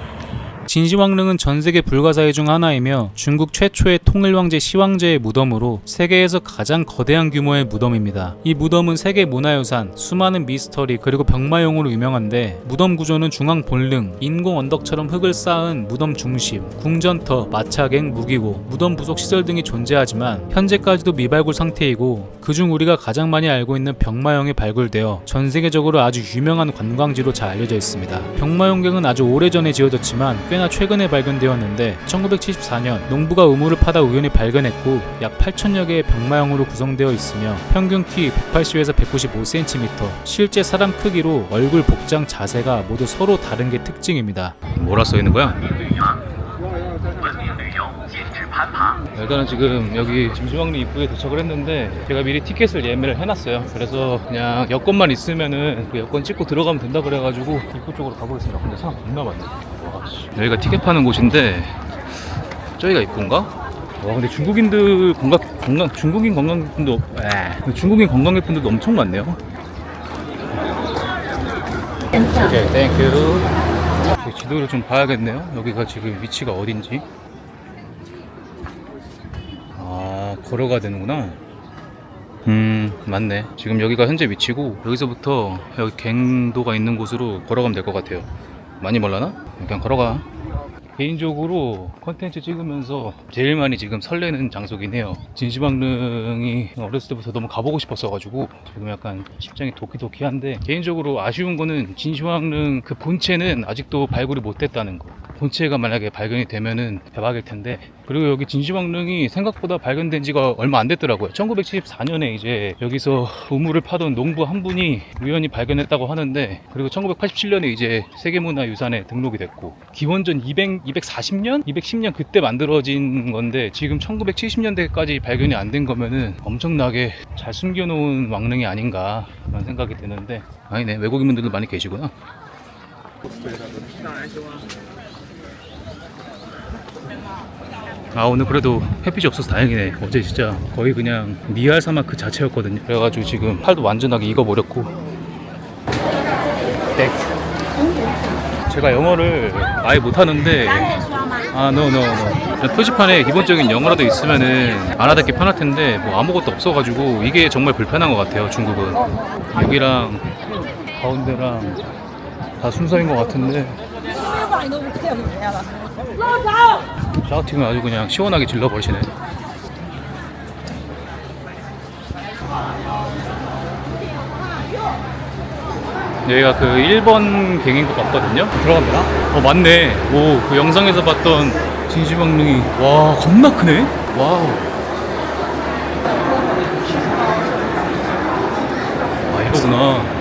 진시황릉은 전세계 불가사의 중 하나이며 중국 최초의 통일왕제 시황제의 무덤으로 세계에서 가장 거대한 규모의 무덤입니다. 이 무덤은 세계문화유산, 수많은 미스터리 그리고 병마용으로 유명한데 무덤 구조는 중앙 본릉, 인공 언덕처럼 흙을 쌓은 무덤 중심, 궁전터, 마차갱, 무기고, 무덤 부속 시설 등이 존재하지만 현재까지도 미발굴 상태이고 그중 우리가 가장 많이 알고 있는 병마용이 발굴되어 전 세계적으로 아주 유명한 관광지로 잘 알려져 있습니다. 병마용경은 아주 오래전에 지어졌지만 꽤나 최근에 발견되었는데 1974년 농부가 우물을 파다 우연히 발견했고 약 8,000여 개의 병마용으로 구성되어 있으며 평균 키 180에서 195cm, 실제 사람 크기로 얼굴, 복장, 자세가 모두 서로 다른 게 특징입니다. 뭐라 써있는 거야? 일단은 지금 여기 진시황릉 입구에 도착을 했는데 제가 미리 티켓을 예매를 해놨어요. 그래서 그냥 여권만 있으면은 그 여권 찍고 들어가면 된다 그래가지고 입구 쪽으로 가보겠습니다. 근데 사람 겁나 많네. 여기가 티켓 파는 곳인데 저기가 입구인가? 와 근데 중국인 관광객분들도 엄청 많네요. 오케이, 땡큐. 지도를 좀 봐야겠네요. 여기가 지금 위치가 어딘지. 걸어가야 되는구나. 맞네. 지금 여기가 현재 위치고 여기서부터 여기 갱도가 있는 곳으로 걸어가면 될 것 같아요. 많이 멀라나? 그냥 걸어가. 개인적으로 컨텐츠 찍으면서 제일 많이 지금 설레는 장소긴 해요. 진시황릉이 어렸을 때부터 너무 가보고 싶었어가지고 지금 약간 심장이 도키도키한데 개인적으로 아쉬운 거는 진시황릉 그 본체는 아직도 발굴이 못됐다는 거. 본체가 만약에 발견이 되면은 대박일 텐데. 그리고 여기 진시황릉이 생각보다 발견된 지가 얼마 안 됐더라고요. 1974년에 이제 여기서 우물을 파던 농부 한 분이 우연히 발견했다고 하는데, 그리고 1987년에 이제 세계문화유산에 등록이 됐고, 기원전 240년? 210년 그때 만들어진 건데 지금 1970년대까지 발견이 안 된 거면은 엄청나게 잘 숨겨놓은 왕릉이 아닌가 그런 생각이 드는데, 아니네, 외국인분들도 많이 계시구나. 오늘 그래도 햇빛이 없어서 다행이네. 어제 진짜 거의 그냥 니알 사막 그 자체였거든요. 그래가지고 지금 팔도 완전하게 익어버렸고. 땡. 제가 영어를 아예 못하는데 no. 표지판에 기본적인 영어라도 있으면은 알아듣기 편할 텐데 뭐 아무것도 없어가지고 이게 정말 불편한 것 같아요. 중국은 여기랑 가운데랑 다 순서인 것 같은데 샤우팅을 아주 그냥 시원하게 질러버리시네. 여기가 그 1번 갱인 것 같거든요. 들어가면 되나? 맞네. 그 영상에서 봤던 진시황릉이 와 겁나 크네. 와우. 이거구나.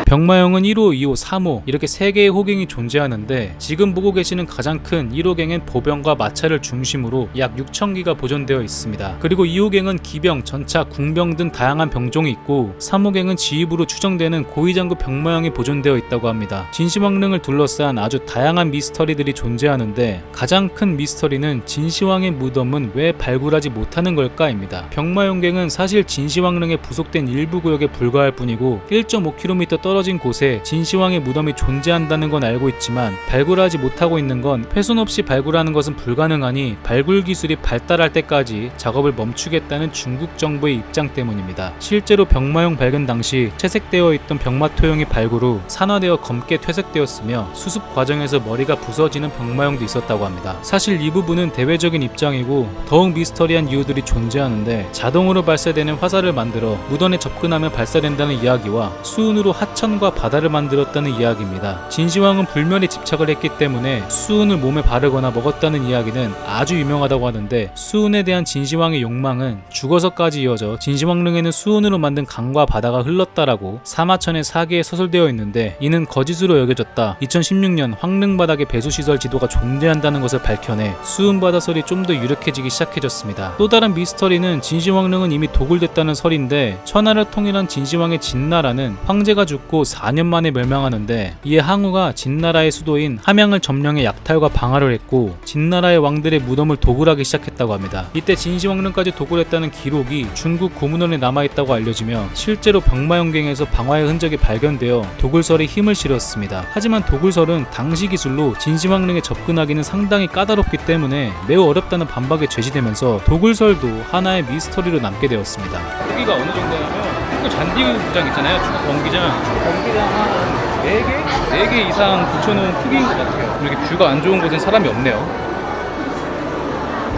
병마용은 1호, 2호, 3호 이렇게 3개의 호갱이 존재하는데 지금 보고 계시는 가장 큰 1호갱은 보병과 마차를 중심으로 약 6,000기가 보존되어 있습니다. 그리고 2호갱은 기병, 전차, 궁병 등 다양한 병종이 있고 3호갱은 지휘부로 추정되는 고위장급 병마용이 보존되어 있다고 합니다. 진시황릉을 둘러싼 아주 다양한 미스터리들이 존재하는데 가장 큰 미스터리는 진시황의 무덤은 왜 발굴하지 못하는 걸까입니다. 병마용갱은 사실 진시황릉에 부속된 일부 구역에 불과할 뿐이고 1.5km 떨어진 떨어진 곳에 진시황의 무덤이 존재한다는 건 알고 있지만 발굴하지 못하고 있는 건 훼손 없이 발굴하는 것은 불가능하니 발굴 기술이 발달할 때까지 작업을 멈추겠다는 중국 정부의 입장 때문입니다. 실제로 병마용 발견 당시 채색되어 있던 병마 토형이 발굴 후 산화되어 검게 퇴색되었으며 수습 과정에서 머리가 부서지는 병마용도 있었다고 합니다. 사실 이 부분은 대외적인 입장이고 더욱 미스터리한 이유들이 존재하는데 자동으로 발사되는 화살을 만들어 무덤에 접근하면 발사된다는 이야기와 수은으로 하천과 바다를 만들었다는 이야기입니다. 진시황은 불멸에 집착을 했기 때문에 수은을 몸에 바르거나 먹었다는 이야기는 아주 유명하다고 하는데 수은에 대한 진시황의 욕망은 죽어서까지 이어져 진시황릉에는 수은으로 만든 강과 바다가 흘렀다라고 사마천의 사기에 서술되어 있는데 이는 거짓으로 여겨졌다. 2016년 황릉 바닥에 배수시설 지도가 존재한다는 것을 밝혀내 수은 바다설이 좀 더 유력해지기 시작해졌습니다. 또 다른 미스터리는 진시황릉은 이미 도굴됐다는 설인데 천하를 통일한 진시황의 진나라는 황제가 죽고 4년 만에 멸망하는데 이에 항우가 진나라의 수도인 함양을 점령해 약탈과 방화를 했고 진나라의 왕들의 무덤을 도굴하기 시작했다고 합니다. 이때 진시황릉까지 도굴했다는 기록이 중국 고문원에 남아있다고 알려지며 실제로 병마용갱에서 방화의 흔적이 발견되어 도굴설에 힘을 실었습니다. 하지만 도굴설은 당시 기술로 진시황릉에 접근하기는 상당히 까다롭기 때문에 매우 어렵다는 반박에 제시되면서 도굴설도 하나의 미스터리로 남게 되었습니다. 크기가 어느 정도냐면 축구 잔디구장 있잖아요. 축구 경기장 한 4개? 4개 이상 붙여놓은 크기인 것 같아요. 이렇게 뷰가 안 좋은 곳엔 사람이 없네요.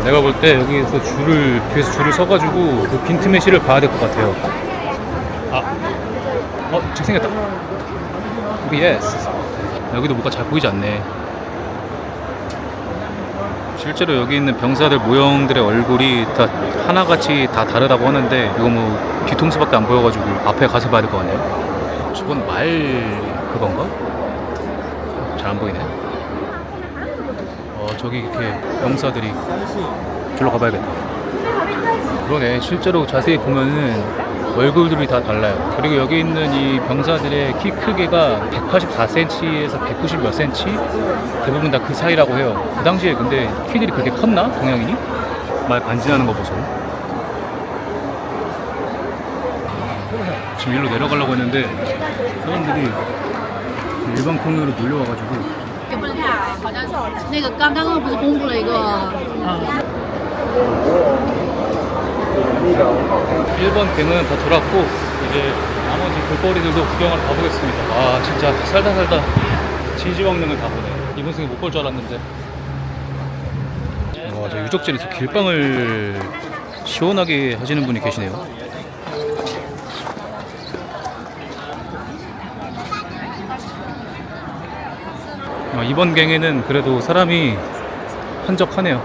내가 볼 때 여기에서 뒤에서 줄을 서가지고 그 빈틈의 시를 봐야 될 것 같아요. 책 생겼다. 예스. 여기도 뭐가 잘 보이지 않네. 실제로 여기 있는 병사들 모형들의 얼굴이 다 하나같이 다 다르다고 하는데 이거 뭐 뒤통수밖에 안 보여가지고 앞에 가서 봐야 될 것 같네요. 저건 말 그건가? 잘 안 보이네. 저기 이렇게 병사들이 저로 가봐야겠다. 그러네. 실제로 자세히 보면은 얼굴들이 다 달라요. 그리고 여기 있는 이 병사들의 키 크기가 184cm에서 190 몇 cm? 대부분 다 그 사이라고 해요. 그 당시에 근데 키들이 그렇게 컸나? 동양인이? 말 간지나는 거 보소. 지금 일로 내려가려고 했는데 사람들이 일반 코너로 몰려와가지고 也不能看，好像那个刚刚不是公布了一个 1번 갱은 다 돌았고 이제 나머지 볼거리들도 구경하러 가보겠습니다. 아 진짜 살다 진시황릉을 다 보네. 이번 생에 못 볼 줄 알았는데. 와, 저 유적지에서 길빵을 시원하게 하시는 분이 계시네요. 이번 갱에는 그래도 사람이 한적하네요.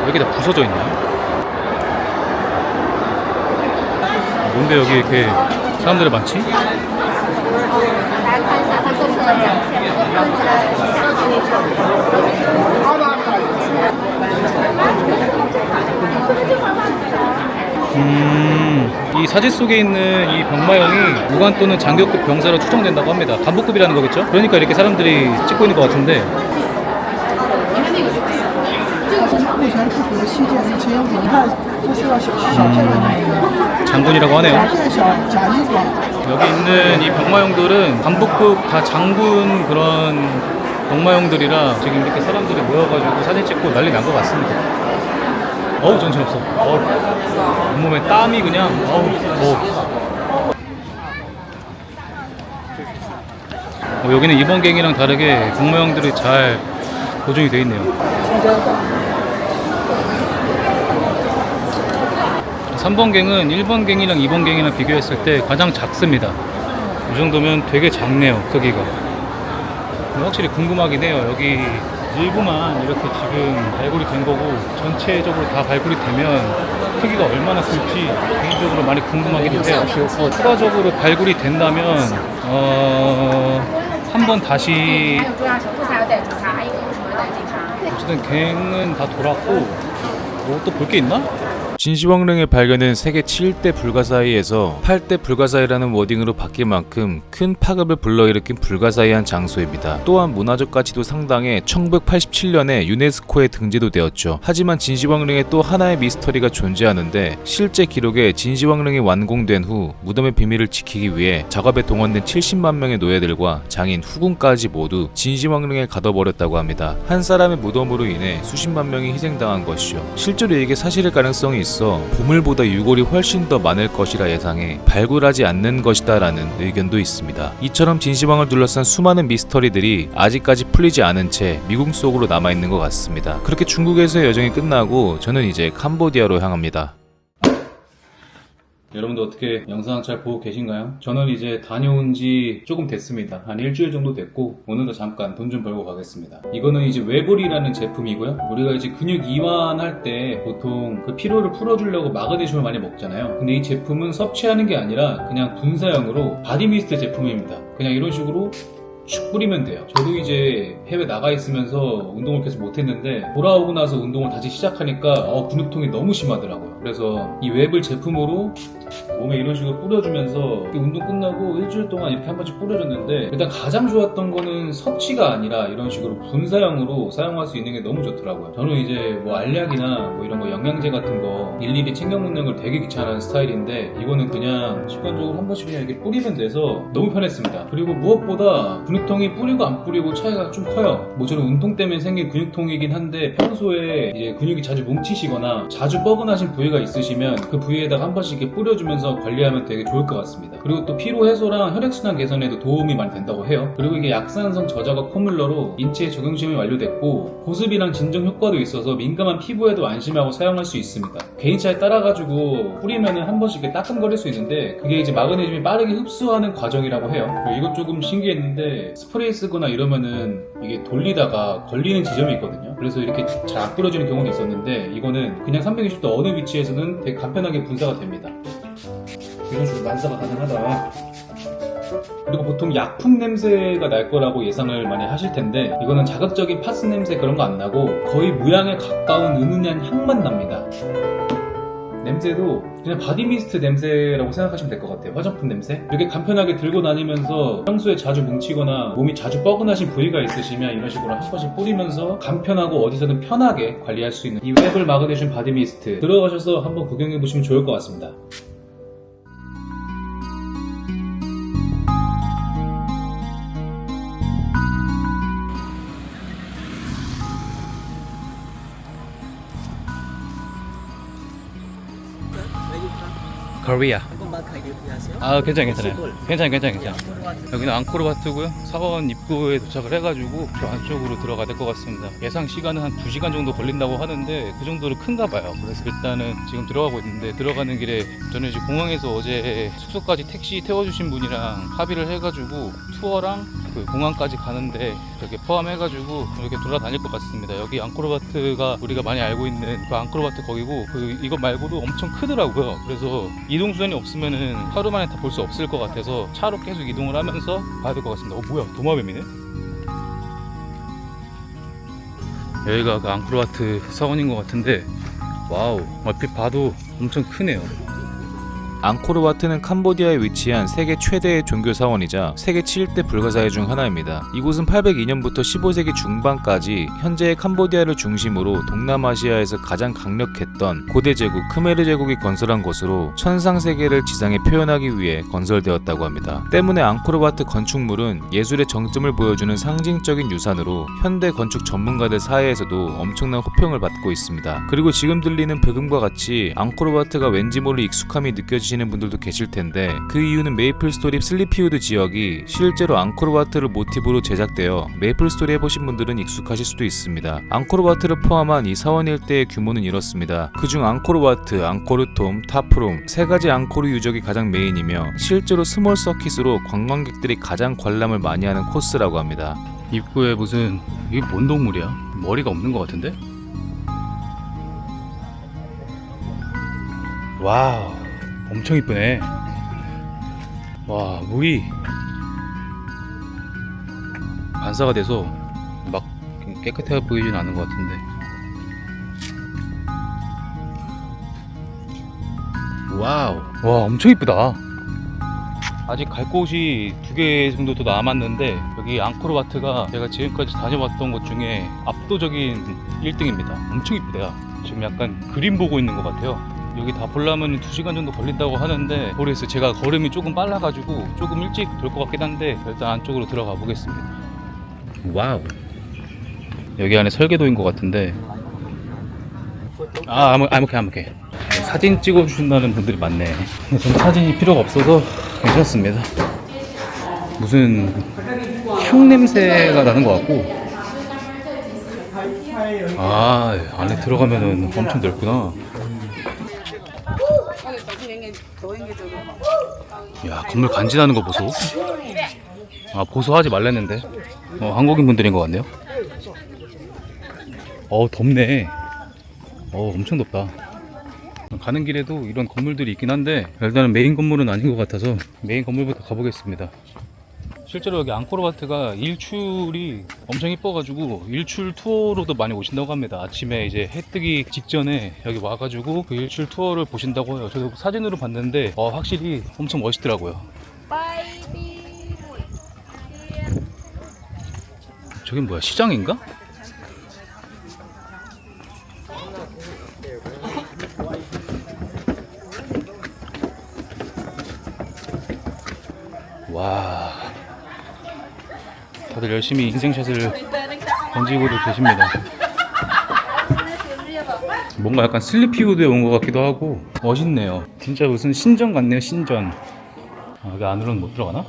왜 이렇게 다 부서져 있냐? 뭔데 여기 이렇게 사람들이 많지? 이 사진 속에 있는 이 병마형이 무관 또는 장교급 병사로 추정된다고 합니다. 간부급이라는 거겠죠? 그러니까 이렇게 사람들이 찍고 있는 것 같은데. 장군이라고 하네요. 여기 있는 이 병마용들은 간부급 다 장군 그런 병마용들이라 지금 이렇게 사람들이 모여가지고 사진 찍고 난리 난 것 같습니다. 어우 정신없어. 온몸에 땀이 그냥 여기는 이번 갱이랑 다르게 병마용들이 잘 보존이 되어 있네요. 3번 갱은 1번 갱이랑 2번 갱이랑 비교했을 때 가장 작습니다. 이 정도면 되게 작네요, 크기가. 확실히 궁금하긴 해요. 여기 일부만 이렇게 지금 발굴이 된 거고 전체적으로 다 발굴이 되면 크기가 얼마나 클지 개인적으로 많이 궁금하기도 해요. 추가적으로 발굴이 된다면 한번 다시 어쨌든 갱은 다 돌았고 뭐 또 볼 게 있나? 진시황릉의 발견은 세계 7대 불가사의에서 8대 불가사의라는 워딩으로 바뀔 만큼 큰 파급을 불러일으킨 불가사의한 장소입니다. 또한 문화적 가치도 상당해 1987년에 유네스코에 등재도 되었죠. 하지만 진시황릉에 또 하나의 미스터리가 존재하는데 실제 기록에 진시황릉이 완공된 후 무덤의 비밀을 지키기 위해 작업에 동원된 70만 명의 노예들과 장인, 후궁까지 모두 진시황릉에 가둬버렸다고 합니다. 한 사람의 무덤으로 인해 수십만 명이 희생당한 것이죠. 실제로 이게 사실일 가능성이 있어 보물보다 유골이 훨씬 더 많을 것이라 예상해 발굴하지 않는 것이다 라는 의견도 있습니다. 이처럼 진시황을 둘러싼 수많은 미스터리들이 아직까지 풀리지 않은 채 미궁 속으로 남아있는 것 같습니다. 그렇게 중국에서의 여정이 끝나고 저는 이제 캄보디아로 향합니다. 여러분들 어떻게 영상 잘 보고 계신가요? 저는 이제 다녀온 지 조금 됐습니다. 한 일주일 정도 됐고 오늘도 잠깐 돈 좀 벌고 가겠습니다. 이거는 이제 웨볼이라는 제품이고요. 우리가 이제 근육 이완할 때 보통 그 피로를 풀어주려고 마그네슘을 많이 먹잖아요. 근데 이 제품은 섭취하는 게 아니라 그냥 분사형으로 바디미스트 제품입니다. 그냥 이런 식으로 슉 뿌리면 돼요. 저도 이제 해외 나가 있으면서 운동을 계속 못했는데 돌아오고 나서 운동을 다시 시작하니까 근육통이 너무 심하더라고요. 그래서 이 웹을 제품으로 몸에 이런 식으로 뿌려주면서 운동 끝나고 일주일 동안 이렇게 한 번씩 뿌려줬는데 일단 가장 좋았던 거는 섭취가 아니라 이런 식으로 분사형으로 사용할 수 있는 게 너무 좋더라고요. 저는 이제 뭐 알약이나 뭐 이런 거 영양제 같은 거 일일이 챙겨 먹는 걸 되게 귀찮아하는 스타일인데 이거는 그냥 습관적으로 한 번씩 그냥 이렇게 뿌리면 돼서 너무 편했습니다. 그리고 무엇보다 근육통이 뿌리고 안 뿌리고 차이가 좀 커요. 뭐 저는 운동 때문에 생긴 근육통이긴 한데 평소에 이제 근육이 자주 뭉치시거나 자주 뻐근하신 부위가 있으시면 그 부위에다가 한 번씩 이렇게 뿌려주면서 관리하면 되게 좋을 것 같습니다. 그리고 또 피로 해소랑 혈액순환 개선에도 도움이 많이 된다고 해요. 그리고 이게 약산성 저자극 포뮬러로 인체에 적용 시험이 완료됐고 보습이랑 진정 효과도 있어서 민감한 피부에도 안심하고 사용할 수 있습니다. 개인차에 따라가지고 뿌리면은 한 번씩 이렇게 따끔거릴 수 있는데 그게 이제 마그네슘이 빠르게 흡수하는 과정이라고 해요. 이것 조금 신기했는데 스프레이 쓰거나 이러면은 이게 돌리다가 걸리는 지점이 있거든요. 그래서 이렇게 잘 안 뿌려지는 경우도 있었는데 이거는 그냥 360도 어느 위치에서는 되게 간편하게 분사가 됩니다. 이런 식으로 만사가 가능하다. 그리고 보통 약품 냄새가 날 거라고 예상을 많이 하실 텐데 이거는 자극적인 파스 냄새 그런 거 안 나고 거의 무향에 가까운 은은한 향만 납니다. 냄새도 그냥 바디미스트 냄새라고 생각하시면 될 것 같아요. 화장품 냄새. 이렇게 간편하게 들고 다니면서 평소에 자주 뭉치거나 몸이 자주 뻐근하신 부위가 있으시면 이런 식으로 한 번씩 뿌리면서 간편하고 어디서든 편하게 관리할 수 있는 이 웨블 마그네슘 바디미스트 들어가셔서 한번 구경해 보시면 좋을 것 같습니다. 코리아. 괜찮아요. 여기는 앙코르와트고요. 사원 입구에 도착을 해가지고 저 안쪽으로 들어가야 될 것 같습니다. 예상 시간은 한 2시간 정도 걸린다고 하는데 그 정도로 큰가 봐요. 그래서 일단은 지금 들어가고 있는데 들어가는 길에 저는 이제 공항에서 어제 숙소까지 택시 태워주신 분이랑 합의를 해가지고 투어랑 그 공항까지 가는데 이렇게 포함해가지고 이렇게 돌아다닐 것 같습니다. 여기 앙코르와트가 우리가 많이 알고 있는 그 앙코르와트 거기고 이거 말고도 엄청 크더라고요. 그래서 이동수단이 없으면은 하루 만에 다 볼 수 없을 것 같아서 차로 계속 이동을 하면서 가야 될 것 같습니다. 뭐야, 도마뱀이네? 여기가 그 앙코르와트 사원인 것 같은데 와우, 얼핏 봐도 엄청 크네요. 앙코르와트는 캄보디아에 위치한 세계 최대의 종교 사원이자 세계 7대 불가사의 중 하나입니다. 이곳은 802년부터 15세기 중반까지 현재의 캄보디아를 중심으로 동남아시아에서 가장 강력했던 고대 제국 크메르 제국이 건설한 곳으로 천상 세계를 지상에 표현하기 위해 건설되었다고 합니다. 때문에 앙코르와트 건축물은 예술의 정점을 보여주는 상징적인 유산으로 현대 건축 전문가들 사이에서도 엄청난 호평을 받고 있습니다. 그리고 지금 들리는 브금과 같이 앙코르와트가 왠지 모를 익숙함이 느껴지시는 분들도 계실 텐데 그 이유는 메이플스토리 슬리피우드 지역이 실제로 앙코르와트를 모티브로 제작되어 메이플스토리 해보신 분들은 익숙하실 수도 있습니다. 앙코르와트를 포함한 이 사원 일대의 규모는 이렇습니다. 그중 앙코르와트, 앙코르톰, 타프롬 세 가지 앙코르 유적이 가장 메인이며 실제로 스몰 서킷으로 관광객들이 가장 관람을 많이 하는 코스라고 합니다. 입구에 무슨 이게 뭔 동물이야? 머리가 없는 것 같은데? 와우, 엄청 이쁘네. 와, 물이 반사가 돼서 막 깨끗해 보이진 않은 것 같은데 와우. 와, 엄청 이쁘다. 아직 갈 곳이 2개 정도 더 남았는데 여기 앙코르와트가 제가 지금까지 다녀왔던 곳 중에 압도적인 1등입니다. 엄청 이쁘대요. 지금 약간 그림 보고 있는 것 같아요. 여기 다 보려면 2시간 정도 걸린다고 하는데 모르겠어요. 제가 걸음이 조금 빨라가지고 조금 일찍 돌 것 같긴 한데 일단 안쪽으로 들어가 보겠습니다. 와우. 여기 안에 설계도인 것 같은데 아무게 사진 찍어주신다는 분들이 많네. 저는 사진이 필요가 없어서 괜찮습니다. 무슨 향 냄새가 나는 것 같고, 아, 안에 들어가면은 엄청 넓구나. 야, 건물 간지나는 거 보소. 아, 보소하지 말랬는데. 한국인 분들인 것 같네요. 덥네. 엄청 덥다. 가는 길에도 이런 건물들이 있긴 한데 일단은 메인 건물은 아닌 것 같아서 메인 건물부터 가보겠습니다. 실제로 여기 앙코르와트가 일출이 엄청 이뻐가지고 일출 투어로도 많이 오신다고 합니다. 아침에 이제 해 뜨기 직전에 여기 와가지고 그 일출 투어를 보신다고 해요. 저도 사진으로 봤는데 확실히 엄청 멋있더라고요. 저긴 뭐야, 시장인가? 와, 다들 열심히 인생샷을 던지고도 계십니다. 뭔가 약간 슬리피우드에 온 것 같기도 하고 멋있네요. 진짜 무슨 신전 같네요, 신전. 여기 안으로는 못 들어가나?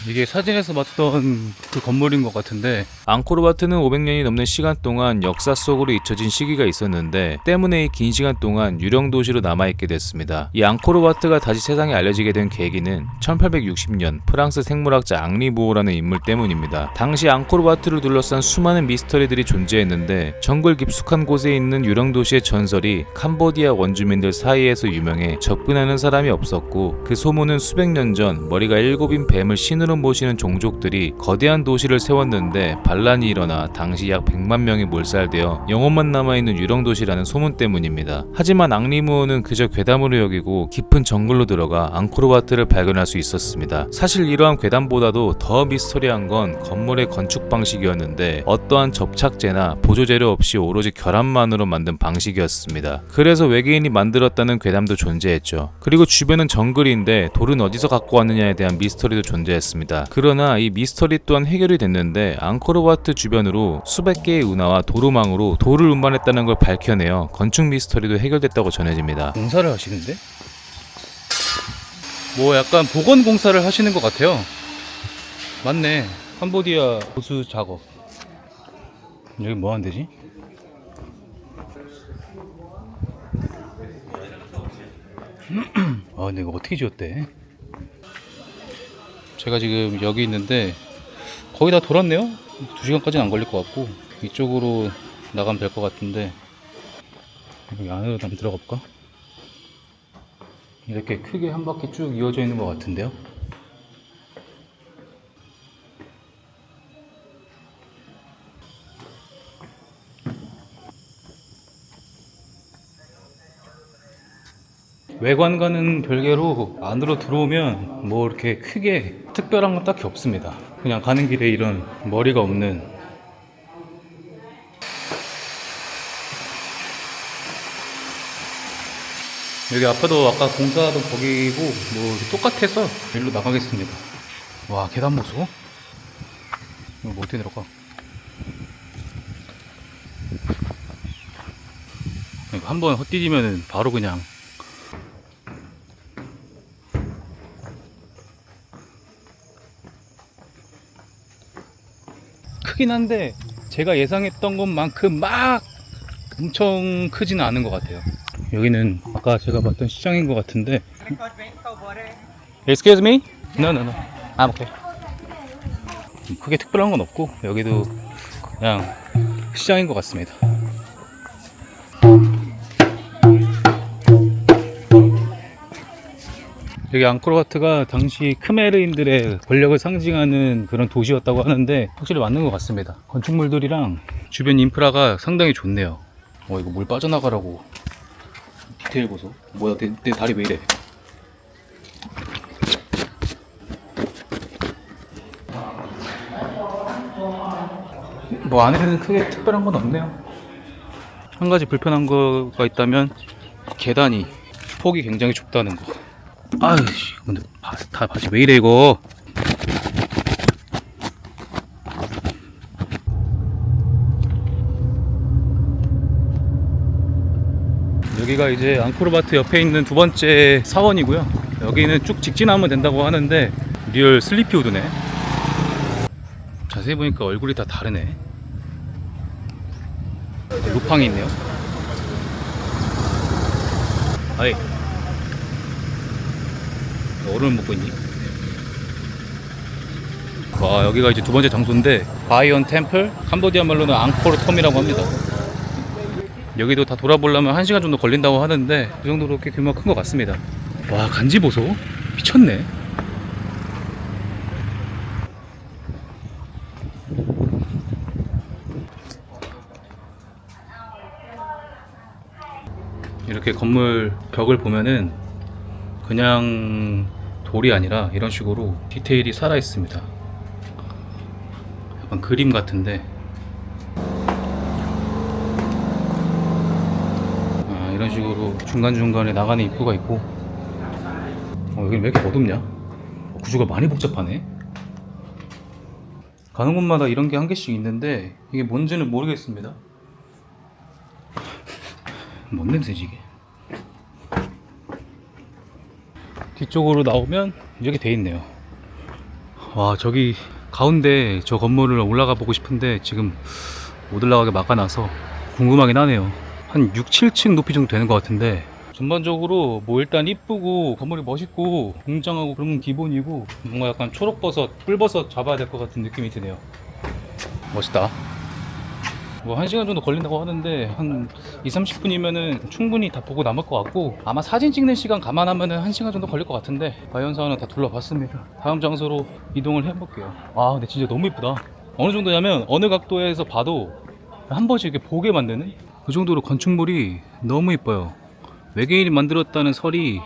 이게 사진에서 봤던 그 건물인 것 같은데 앙코르와트는 500년이 넘는 시간 동안 역사 속으로 잊혀진 시기가 있었는데 때문에 긴 시간 동안 유령 도시로 남아있게 됐습니다. 이 앙코르와트가 다시 세상에 알려지게 된 계기는 1860년 프랑스 생물학자 앙리 무어라는 인물 때문입니다. 당시 앙코르와트를 둘러싼 수많은 미스터리들이 존재했는데 정글 깊숙한 곳에 있는 유령 도시의 전설이 캄보디아 원주민들 사이에서 유명해 접근하는 사람이 없었고 그 소문은 수백 년 전 머리가 7인 뱀을 신으로 모시는 종족들이 거대한 도시를 세웠는데 반란이 일어나 당시 약 100만 명이 몰살되어 영혼만 남아있는 유령도시라는 소문 때문입니다. 하지만 앙리무어는 그저 괴담으로 여기고 깊은 정글로 들어가 앙코르와트를 발견할 수 있었습니다. 사실 이러한 괴담보다도 더 미스터리한 건 건물의 건축 방식이었는데 어떠한 접착제나 보조재료 없이 오로지 결함만으로 만든 방식이었습니다. 그래서 외계인이 만들었다는 괴담도 존재했죠. 그리고 주변은 정글인데 돌은 어디서 갖고 왔느냐에 대한 미스터리도 존재했습니다. 그러나 이 미스터리 또한 해결이 됐는데 앙코르와트 주변으로 수백 개의 운하와 도루망으로 돌을 운반했다는 걸 밝혀내어 건축 미스터리도 해결됐다고 전해집니다. 공사를 하시는데? 뭐 약간 복원 공사를 하시는 것 같아요. 맞네, 캄보디아 보수 작업. 여기 뭐 하는 데지? 근데 이거 어떻게 지었대? 제가 지금 여기 있는데 거의 다 돌았네요. 2시간까지는 안 걸릴 것 같고 이쪽으로 나가면 될 것 같은데 여기 안으로 한번 들어가 볼까? 이렇게 크게 한 바퀴 쭉 이어져 있는 것 같은데요. 외관과는 별개로 안으로 들어오면 뭐 이렇게 크게 특별한 건 딱히 없습니다. 그냥 가는 길에 이런 머리가 없는 여기 앞에도 아까 공사하던 거기고 뭐 똑같아서 일로 나가겠습니다. 와, 계단 보소. 이거 뭐 어떻게 내려가? 이거 한번 헛디디면은 바로 그냥 크긴 한데 제가 예상했던 것만큼 막 엄청 크지는 않은 것 같아요. 여기는 아까 제가 봤던 시장인 것 같은데. Excuse me? No. I'm okay. 크게 특별한 건 없고 여기도 그냥 시장인 것 같습니다. 여기 앙코르와트가 당시 크메르인들의 권력을 상징하는 그런 도시였다고 하는데 확실히 맞는 것 같습니다. 건축물들이랑 주변 인프라가 상당히 좋네요. 이거 물 빠져나가라고 디테일 보소. 뭐야, 내 다리 왜 이래? 뭐 안에는 크게 특별한 건 없네요. 한 가지 불편한 거가 있다면 계단이 폭이 굉장히 좁다는 거. 아이씨, 근데 다 바지 왜 이래 이거? 여기가 이제 앙코르바트 옆에 있는 두 번째 사원이고요. 여기는 쭉 직진하면 된다고 하는데 리얼 슬리피우드네. 자세히 보니까 얼굴이 다 다르네. 루팡이 있네요. 아이, 얼음을 먹고 있니? 와, 여기가 이제 두 번째 장소인데 바이온 템플, 캄보디아 말로는 앙코르 텀이라고 합니다. 여기도 다 돌아보려면 1시간 정도 걸린다고 하는데 그 정도로 꽤 규모가 큰 것 같습니다. 와, 간지 보소. 미쳤네. 이렇게 건물 벽을 보면은 그냥 돌이 아니라 이런 식으로 디테일이 살아 있습니다. 약간 그림 같은데, 이런 식으로 중간중간에 나가는 입구가 있고. 여기는 왜 이렇게 어둡냐? 구조가 많이 복잡하네. 가는 곳마다 이런 게 한 개씩 있는데 이게 뭔지는 모르겠습니다. 뭔 냄새지 이게? 뒤쪽으로 나오면 이렇게 돼 있네요. 와, 저기 가운데 저 건물을 올라가 보고 싶은데 지금 못 올라가게 막아놔서 궁금하긴 하네요. 한 6, 7층 높이 정도 되는 것 같은데, 전반적으로 뭐 일단 이쁘고 건물이 멋있고 웅장하고 그런 건 기본이고, 뭔가 약간 초록버섯, 꿀버섯 잡아야 될 것 같은 느낌이 드네요. 멋있다. 뭐 1시간 정도 걸린다고 하는데 한 2, 30분이면은 충분히 다 보고 남을 것 같고, 아마 사진 찍는 시간 감안하면은 1시간 정도 걸릴 것 같은데 바이온 사원은 다 둘러봤습니다. 다음 장소로 이동을 해볼게요. 아, 근데 진짜 너무 이쁘다. 어느 정도냐면 어느 각도에서 봐도 한 번씩 이렇게 보게 만드는 그 정도로 건축물이 너무 이뻐요. 외계인이 만들었다는 설이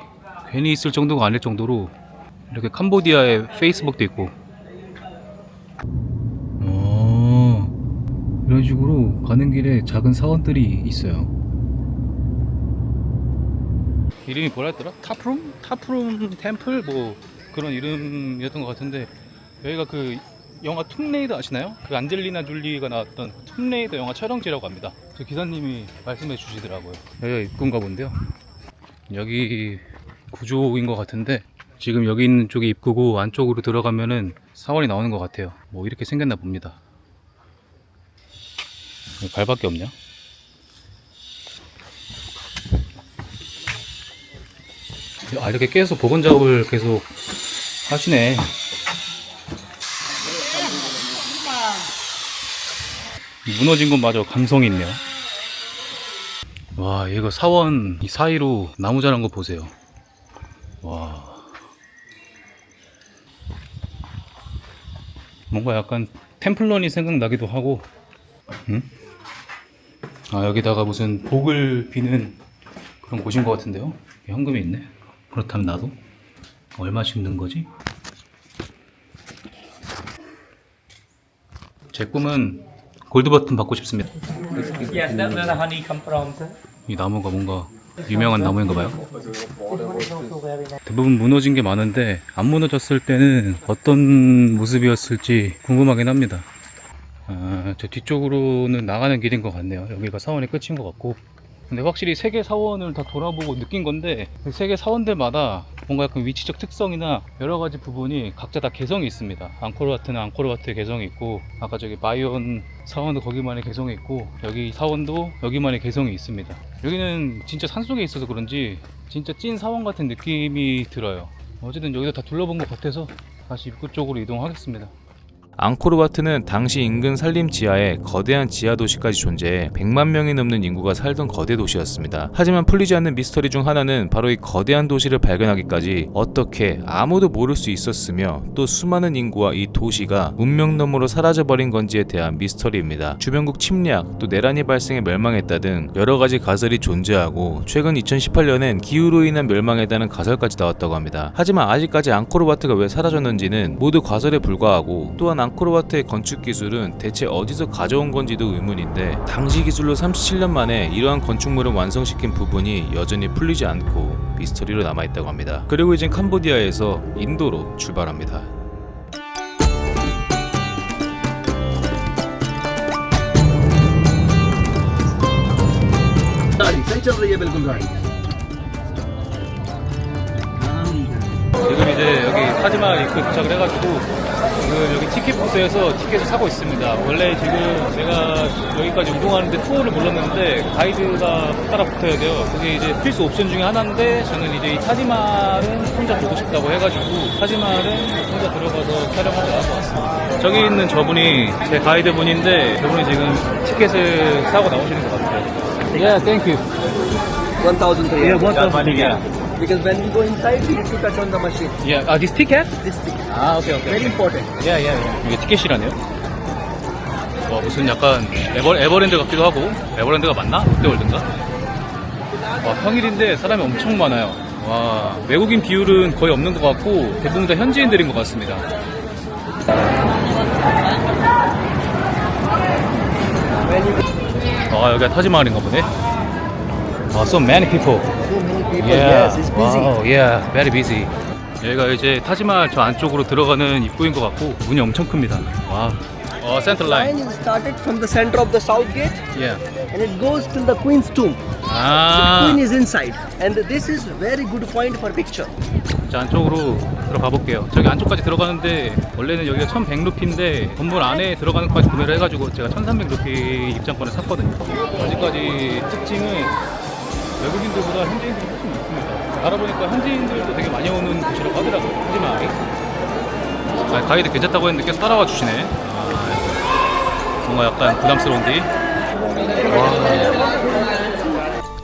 괜히 있을 정도가 아닐 정도로 이렇게 캄보디아에 페이스북도 있고, 이런 식으로 가는 길에 작은 사원들이 있어요. 이름이 뭐라더라? 타프룸 템플? 뭐 그런 이름이었던 것 같은데, 여기가 그 영화 툼레이더 아시나요? 그 안젤리나 졸리가 나왔던 툼레이더 영화 촬영지라고 합니다. 저 기사님이 말씀해 주시더라고요. 여기가 입구인가 본데요. 여기 구조인 것 같은데, 지금 여기 있는 쪽이 입구고 안쪽으로 들어가면은 사원이 나오는 것 같아요. 뭐 이렇게 생겼나 봅니다. 발밖에 없냐? 이렇게 계속 복원 작업을 계속 하시네. 무너진 곳마저 감성이 있네요. 와, 이거 사원 이 사이로 나무 자란 거 보세요. 와, 뭔가 약간 템플런이 생각나기도 하고. 응? 여기다가 무슨 복을 비는 그런 곳인 것 같은데요. 현금이 있네. 그렇다면 나도 얼마씩 넣은 거지? 제 꿈은 골드 버튼 받고 싶습니다. Yes, that's where the honey come from, sir. 이 나무가 뭔가 유명한 나무인가 봐요. 대부분 무너진 게 많은데 안 무너졌을 때는 어떤 모습이었을지 궁금하긴 합니다. 저 뒤쪽으로는 나가는 길인 것 같네요. 여기가 사원의 끝인 것 같고. 근데 확실히 세계 사원을 다 돌아보고 느낀 건데, 세계 사원들마다 뭔가 약간 위치적 특성이나 여러 가지 부분이 각자 다 개성이 있습니다. 앙코르와트는 앙코르와트의 개성이 있고, 아까 저기 바이온 사원도 거기만의 개성이 있고, 여기 사원도 여기만의 개성이 있습니다. 여기는 진짜 산속에 있어서 그런지 진짜 찐 사원 같은 느낌이 들어요. 어쨌든 여기도 다 둘러본 것 같아서 다시 입구 쪽으로 이동하겠습니다. 앙코르와트는 당시 인근 산림 지하에 거대한 지하 도시까지 존재해 100만 명이 넘는 인구가 살던 거대 도시였습니다. 하지만 풀리지 않는 미스터리 중 하나는 바로 이 거대한 도시를 발견하기까지 어떻게 아무도 모를 수 있었으며 또 수많은 인구와 이 도시가 문명 너머로 사라져버린 건지에 대한 미스터리입니다. 주변국 침략, 또 내란이 발생해 멸망했다 등 여러 가지 가설이 존재하고 최근 2018년엔 기후로 인한 멸망했다는 가설까지 나왔다고 합니다. 하지만 아직까지 앙코르와트가 왜 사라졌는지는 모두 가설에 불과하고 또한 앙코르와트의 건축 기술은 대체 어디서 가져온 건지도 의문인데 당시 기술로 37년 만에 이러한 건축물을 완성시킨 부분이 여전히 풀리지 않고 미스터리로 남아있다고 합니다. 그리고 이젠 캄보디아에서 인도로 출발합니다. 지금 이제 여기 타지마을 입구에 도착을 해가지고 지금 여기 티켓 부스에서 티켓을 사고 있습니다. 원래 지금 제가 여기까지 이동하는데 투어를 불렀는데 가이드가 따라 붙어야 돼요. 그게 이제 필수 옵션 중에 하나인데 저는 이제 이 타지마을은 혼자 보고 싶다고 해가지고 타지마을은 혼자 들어가서 촬영하고 나온 것 같습니다. 저기 있는 저분이 제 가이드분인데 저분이 지금 티켓을 사고 나오시는 것 같아요. Yeah, thank you. 1,000 riyal. Yeah, 1,000 yeah. Because when we go inside, we need to touch on the machine. Yeah, this ticket? This thing. 아, 오케이. Very important. 예. 이게 티켓이라네요. 와, 무슨 약간 에버랜드 같기도 하고. 에버랜드가 맞나? 롯데월드인가? 와, 평일인데 사람이 엄청 많아요. 와, 외국인 비율은 거의 없는 것 같고 대부분 다 현지인들인 것 같습니다. 아, 여기가 타지마을인가 보네. 아, so many people. So many people. Yeah. Yes, it's busy. Wow, yeah, very busy. 여기가 이제 타지마을 저 안쪽으로 들어가는 입구인 것 같고 문이 엄청 큽니다. 와. 센터 라인. Line is started from the center of the south gate Yeah. and it goes till the Queen's tomb. 아. Queen is inside and this is very good point for picture. 자, 안쪽으로 들어가 볼게요. 저기 안쪽까지 들어가는데 원래는 여기가 1,100루피인데 건물 안에 들어가는 것까지 구매를 해가지고 제가 1,300루피 입장권을 샀거든요. 아직까지 특징은 외국인들보다 현지인들이 훨씬 많습니다. 알아보니까 현지인들도 되게 많이 오는 곳이라고 하더라고요. 타지마을이. 가이드 괜찮다고 했는데 계속 따라와 주시네. 뭔가 약간 부담스러운데.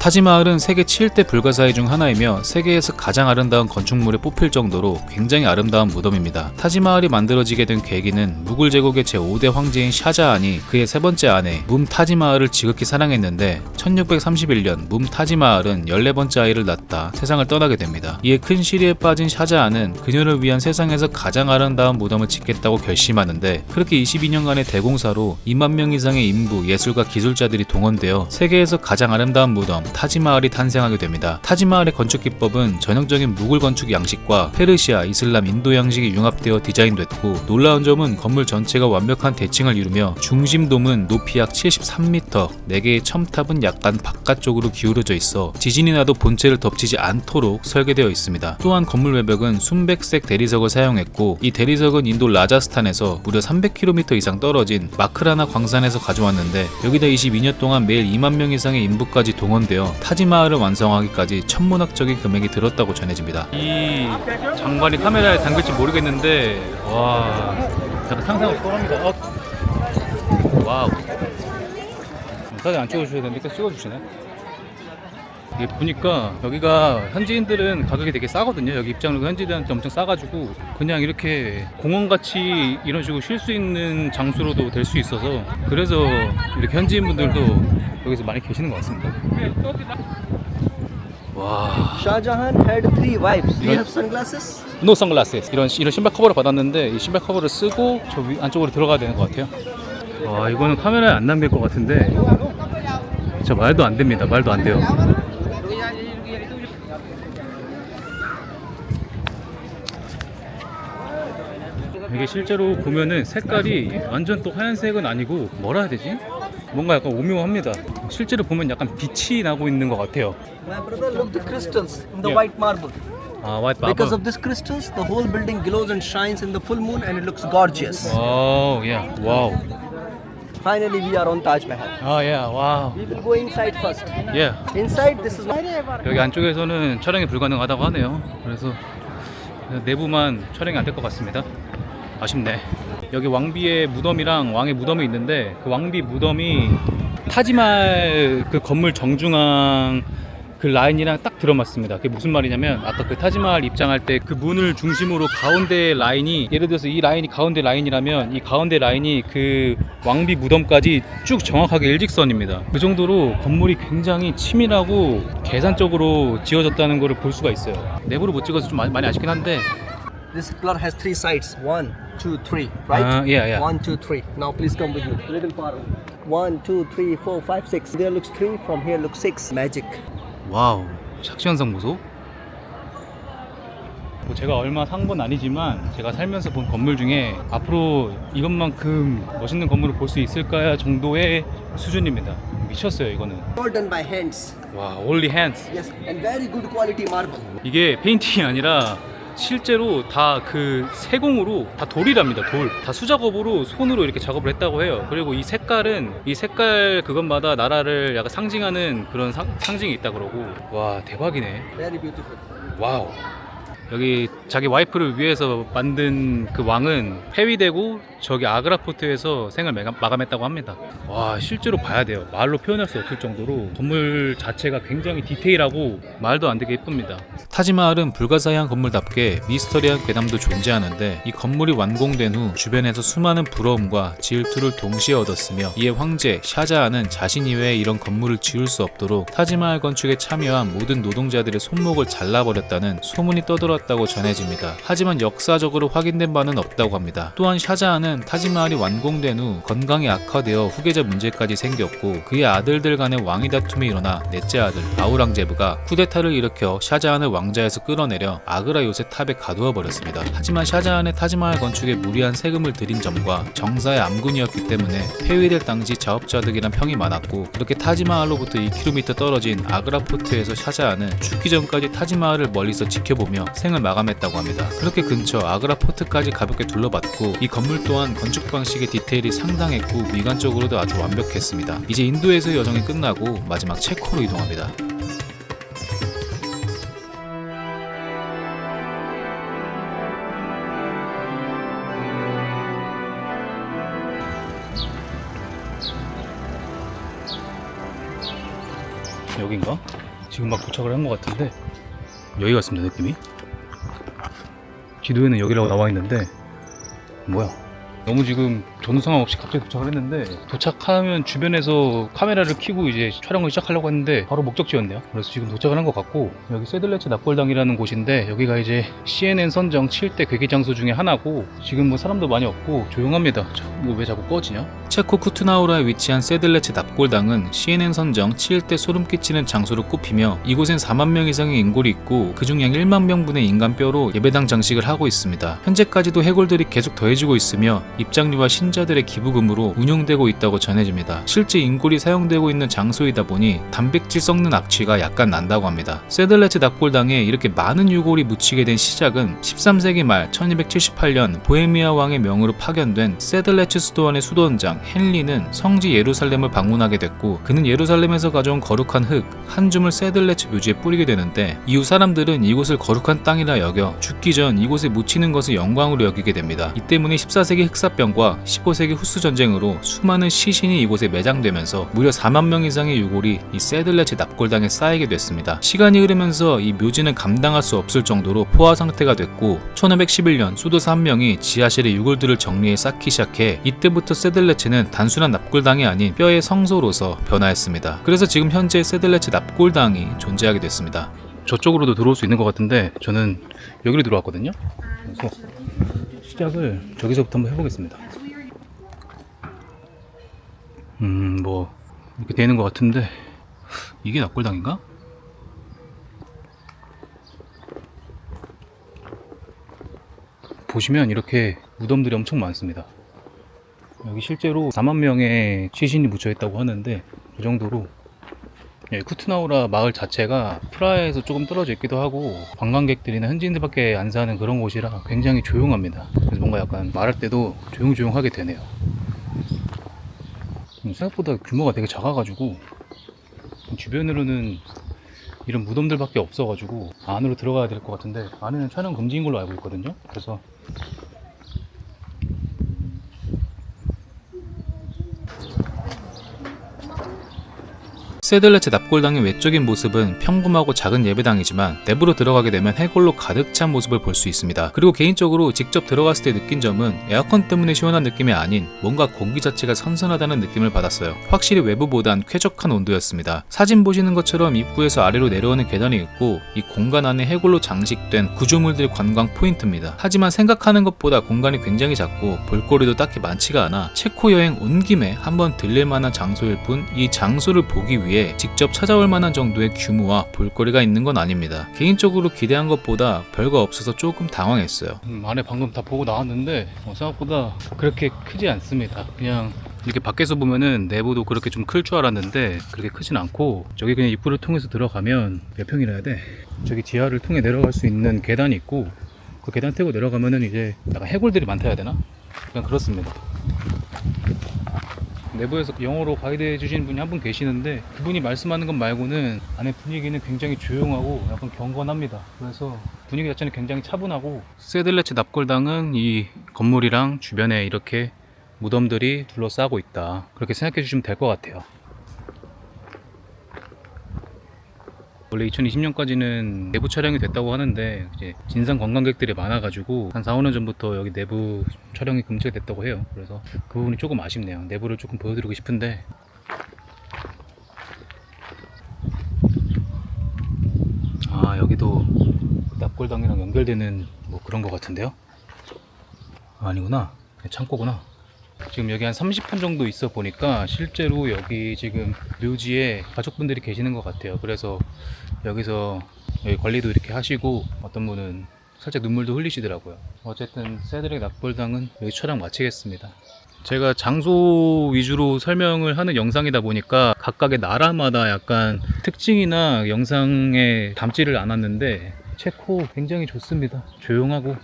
타지마을은 세계 7대 불가사의 중 하나이며 세계에서 가장 아름다운 건축물에 뽑힐 정도로 굉장히 아름다운 무덤입니다. 타지마을이 만들어지게 된 계기는 무굴 제국의 제5대 황제인 샤자한이 그의 세 번째 아내 뭄타지마을을 지극히 사랑했는데 1631년 뭄타지마을은 14번째 아이를 낳다 세상을 떠나게 됩니다. 이에 큰 시리에 빠진 샤자한은 그녀를 위한 세상에서 가장 아름다운 무덤을 짓겠다고 결심하는데 그렇게 22년간의 대공사로 2만 명 이상의 인부, 예술가, 기술자들이 동원되어 세계에서 가장 아름다운 무덤 타지마을이 탄생하게 됩니다. 타지마을의 건축 기법은 전형적인 무굴 건축 양식과 페르시아, 이슬람, 인도 양식이 융합되어 디자인됐고 놀라운 점은 건물 전체가 완벽한 대칭을 이루며 중심돔은 높이 약 73m, 4개의 첨탑은 약간 바깥쪽으로 기울어져 있어 지진이 나도 본체를 덮치지 않도록 설계되어 있습니다. 또한 건물 외벽은 순백색 대리석을 사용했고 이 대리석은 인도 라자스탄에서 무려 300km 이상 떨어진 마크라나 광산에서 가져왔는데 여기다 22년 동안 매일 2만 명 이상의 인부까지 동원되어 타지마을을 완성하기까지 천문학적인 금액이 들었다고 전해집니다. 이 장관이 카메라에 담길지 모르겠는데 와, 약간 상상을 초월합니다. 와우. 사진 안 찍어주셔야 되는데 계속 찍어주시네. 이게 보니까 여기가 현지인들은 가격이 되게 싸거든요. 여기 입장료가 현지인들한테 엄청 싸가지고 그냥 이렇게 공원같이 이런 식으로 쉴 수 있는 장소로도 될 수 있어서 그래서 이렇게 현지인분들도 여기서 많이 계시는 것 같습니다. 와. Shah Jahan had 3 wives. Do you have sunglasses? 노 선글라스 이런 신발 커버를 받았는데 이 신발 커버를 쓰고 저 안쪽으로 들어가야 되는 것 같아요. 와, 이거는 카메라에 안 남길 것 같은데 진짜 말도 안 됩니다. 말도 안 돼요. 이게 실제로 보면은 색깔이 완전 또 하얀색은 아니고 뭐라 해야 되지? 뭔가 약간 오묘합니다. 실제로 보면 약간 빛이 나고 있는 것 같아요. My brother, look the crystals in the Yeah. white marble. 아, 화이트 Because 마블. of these crystals, the whole building glows and shines in the full moon and it looks gorgeous. 오, 예, 와우. Finally, we are on Taj Mahal. 아, 예, 와우. We will go inside first. 예. Inside, this is 여기 안쪽에서는 촬영이 불가능하다고 하네요. 그래서 내부만 촬영이 안 될 것 같습니다. 아쉽네. 여기 왕비의 무덤이랑 왕의 무덤이 있는데 그 왕비 무덤이 타지말 그 건물 정중앙 그 라인이랑 딱 들어맞습니다. 그게 무슨 말이냐면 아까 그 타지마할 입장할 때 그 문을 중심으로 가운데 라인이, 예를 들어서 이 라인이 가운데 라인이라면 이 가운데 라인이 그 왕비 무덤까지 쭉 정확하게 일직선입니다. 그 정도로 건물이 굉장히 치밀하고 계산적으로 지어졌다는 것을 볼 수가 있어요. 내부를 못 찍어서 좀 많이 아쉽긴 한데. This pillar has 3 sides. 1, 2, 3. Right? Yeah. 1, 2, 3. Now please come with me. Little far. 1, 2, 3, 4, 5, 6. There looks 3. From here looks 6. Magic. 와우, 착시현상 보소. 뭐 제가 얼마 산 건 아니지만 제가 살면서 본 건물 중에 앞으로 이것만큼 멋있는 건물을 볼 수 있을까 정도의 수준입니다. 미쳤어요 이거는. All done by hands. 와, only hands. Yes, and very good quality marble. 이게 페인팅이 아니라 실제로 다 그 세공으로 다 돌이랍니다. 돌. 다 수작업으로 손으로 이렇게 작업을 했다고 해요. 그리고 이 색깔은 이 색깔 그것마다 나라를 약간 상징하는 그런 상징이 있다 그러고. 와, 대박이네. Very beautiful. 와우. 여기 자기 와이프를 위해서 만든 그 왕은 폐위되고 저기 아그라 포트에서 생을 마감했다고 합니다. 와, 실제로 봐야 돼요. 말로 표현할 수 없을 정도로 건물 자체가 굉장히 디테일하고 말도 안 되게 예쁩니다. 타지마할은 불가사의한 건물답게 미스터리한 괴담도 존재하는데 이 건물이 완공된 후 주변에서 수많은 부러움과 질투를 동시에 얻었으며 이에 황제 샤자한은 자신 이외에 이런 건물을 지을 수 없도록 타지마할 건축에 참여한 모든 노동자들의 손목을 잘라버렸다는 소문이 떠돌았다고 전해집니다. 하지만 역사적으로 확인된 바는 없다고 합니다. 또한 샤자한은 타지마할이 완공된 후 건강이 악화되어 후계자 문제까지 생겼고 그의 아들들 간의 왕위 다툼이 일어나 넷째 아들 아우랑제브가 쿠데타를 일으켜 샤자한을 왕자에서 끌어내려 아그라 요새 탑에 가두어 버렸습니다. 하지만 샤자한의 타지마할 건축에 무리한 세금을 들인 점과 정사의 암군이었기 때문에 폐위될 당시 자업자득이란 평이 많았고 그렇게 타지마할로부터 2km 떨어진 아그라 포트에서 샤자한은 죽기 전까지 타지마할을 멀리서 지켜보며 생을 마감했다고 합니다. 그렇게 근처 아그라 포트까지 가볍게 둘러봤고 이 건물 또한 건축 방식의 디테일이 상당했고 미관적으로도 아주 완벽했습니다. 이제 인도에서의 여정이 끝나고 마지막 체코로 이동합니다. 여긴가? 지금 막 도착을 한 것 같은데 여기 같습니다. 느낌이 지도에는 여기라고 나와 있는데 뭐야, 너무 지금 전후 상황 없이 갑자기 도착을 했는데 도착하면 주변에서 카메라를 켜고 이제 촬영을 시작하려고 했는데 바로 목적지였네요. 그래서 지금 도착을 한 것 같고 여기 세들레츠 납골당이라는 곳인데 여기가 이제 CNN 선정 7대 괴기 장소 중에 하나고 지금 뭐 사람도 많이 없고 조용합니다. 뭐 왜 자꾸 꺼지냐? 체코 쿠트나우라에 위치한 세들레츠 납골당은 CNN 선정 7대 소름 끼치는 장소로 꼽히며 이곳엔 4만 명 이상의 인골이 있고 그중 약 1만 명분의 인간뼈로 예배당 장식을 하고 있습니다. 현재까지도 해골들이 계속 더해지고 있으며 입장료와 신자들의 기부금으로 운영되고 있다고 전해집니다. 실제 인골이 사용되고 있는 장소이다 보니 단백질 썩는 악취가 약간 난다고 합니다. 세들레츠 납골당에 이렇게 많은 유골이 묻히게 된 시작은 13세기 말 1278년 보헤미아 왕의 명으로 파견된 세들레츠 수도원의 수도원장 헨리는 성지 예루살렘을 방문하게 됐고 그는 예루살렘에서 가져온 거룩한 흙 한 줌을 세들레츠 묘지에 뿌리게 되는데 이후 사람들은 이곳을 거룩한 땅이라 여겨 죽기 전 이곳에 묻히는 것을 영광으로 여기게 됩니다. 이 때문에 14세기 흑사병과 15세기 후스 전쟁으로 수많은 시신이 이곳에 매장되면서 무려 4만 명 이상의 유골이 이 세들레츠 납골당에 쌓이게 됐습니다. 시간이 흐르면서 이 묘지는 감당할 수 없을 정도로 포화 상태가 됐고 1511년 수도사 한 명이 지하실에 유골들을 정리해 쌓기 시작해 이때부터 세들레츠는 단순한 납골당이 아닌 뼈의 성소로서 변화했습니다. 그래서 지금 현재 세들레츠 납골당이 존재하게 됐습니다. 저쪽으로도 들어올 수 있는 것 같은데 저는 여기로 들어왔거든요. 그래서 시작을 저기서부터 한번 해보겠습니다. 뭐 이렇게 되는 것 같은데 이게 납골당인가? 보시면 이렇게 무덤들이 엄청 많습니다. 여기 실제로 4만 명의 시신이 묻혀 있다고 하는데 그 정도로 쿠트나우라 마을 자체가 프라하에서 조금 떨어져 있기도 하고 관광객들이나 현지인들밖에 안 사는 그런 곳이라 굉장히 조용합니다. 그래서 뭔가 약간 말할 때도 조용조용하게 되네요. 생각보다 규모가 되게 작아가지고 주변으로는 이런 무덤들밖에 없어가지고 안으로 들어가야 될 것 같은데 안에는 촬영 금지인 걸로 알고 있거든요. 그래서 세들레체 납골당의 외적인 모습은 평범하고 작은 예배당이지만 내부로 들어가게 되면 해골로 가득 찬 모습을 볼 수 있습니다. 그리고 개인적으로 직접 들어갔을 때 느낀 점은 에어컨 때문에 시원한 느낌이 아닌 뭔가 공기 자체가 선선하다는 느낌을 받았어요. 확실히 외부보단 쾌적한 온도였습니다. 사진 보시는 것처럼 입구에서 아래로 내려오는 계단이 있고 이 공간 안에 해골로 장식된 구조물들이 관광 포인트입니다. 하지만 생각하는 것보다 공간이 굉장히 작고 볼거리도 딱히 많지가 않아 체코 여행 온 김에 한번 들릴 만한 장소일 뿐 이 장소를 보기 위해 직접 찾아올 만한 정도의 규모와 볼거리가 있는 건 아닙니다. 개인적으로 기대한 것보다 별거 없어서 조금 당황했어요. 안에 방금 다 보고 나왔는데 생각보다 그렇게 크지 않습니다. 그냥 이렇게 밖에서 보면은 내부도 그렇게 좀 클 줄 알았는데 그렇게 크진 않고, 저기 그냥 입구를 통해서 들어가면 몇 평이라 해야 돼? 저기 지하를 통해 내려갈 수 있는 계단이 있고, 그 계단 타고 내려가면은 이제 약간 해골들이 많다 해야 되나? 그냥 그렇습니다. 내부에서 영어로 가이드 해주신 분이 한 분 계시는데 그분이 말씀하는 것 말고는 안에 분위기는 굉장히 조용하고 약간 경건합니다. 그래서 분위기 자체는 굉장히 차분하고, 세들레체 납골당은 이 건물이랑 주변에 이렇게 무덤들이 둘러싸고 있다, 그렇게 생각해 주시면 될 것 같아요. 원래 2020년까지는 내부 촬영이 됐다고 하는데 이제 진상 관광객들이 많아가지고 한 4, 5년 전부터 여기 내부 촬영이 금지가 됐다고 해요. 그래서 그 부분이 조금 아쉽네요. 내부를 조금 보여드리고 싶은데, 아 여기도 납골당이랑 연결되는 뭐 그런 것 같은데요? 아니구나, 그냥 창고구나. 지금 여기 한 30분 정도 있어 보니까 실제로 여기 지금 묘지에 가족분들이 계시는 것 같아요. 그래서 여기서 여기 관리도 이렇게 하시고 어떤 분은 살짝 눈물도 흘리시더라고요. 어쨌든 세드렉 납골당은 여기 촬영 마치겠습니다. 제가 장소 위주로 설명을 하는 영상이다 보니까 각각의 나라마다 약간 특징이나 영상에 담지를 않았는데 체코 굉장히 좋습니다. 조용하고,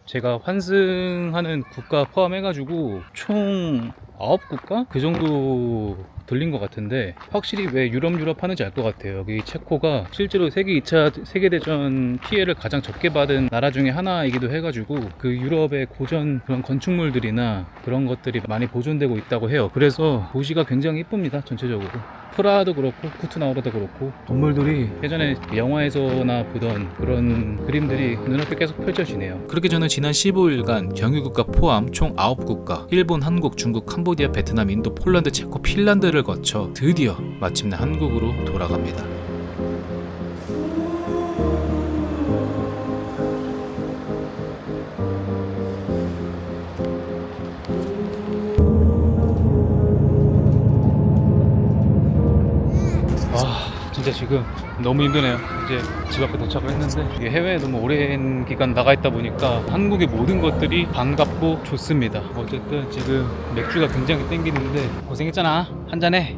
제가 환승하는 국가 포함해가지고 총 9국가? 그 정도 들린 것 같은데, 확실히 왜 유럽 하는지 알 것 같아요. 여기 체코가 실제로 세계 2차 세계대전 피해를 가장 적게 받은 나라 중에 하나이기도 해가지고 그 유럽의 고전 그런 건축물들이나 그런 것들이 많이 보존되고 있다고 해요. 그래서 도시가 굉장히 이쁩니다. 전체적으로 프라하도 그렇고 쿠트나우라도 그렇고 건물들이 예전에 영화에서나 보던 그런 그림들이 눈앞에 계속 펼쳐지네요. 그렇게 저는 지난 15일간 경유국가 포함 총 9국가 일본, 한국, 중국, 캄보디아, 베트남, 인도, 폴란드, 체코, 핀란드를 거쳐 드디어 마침내 한국으로 돌아갑니다. 진짜 지금 너무 힘드네요. 이제 집 앞에 도착을 했는데 이게 해외에 너무 오랜 기간 나가 있다 보니까 한국의 모든 것들이 반갑고 좋습니다. 어쨌든 지금 맥주가 굉장히 땡기는데 고생했잖아. 한잔해.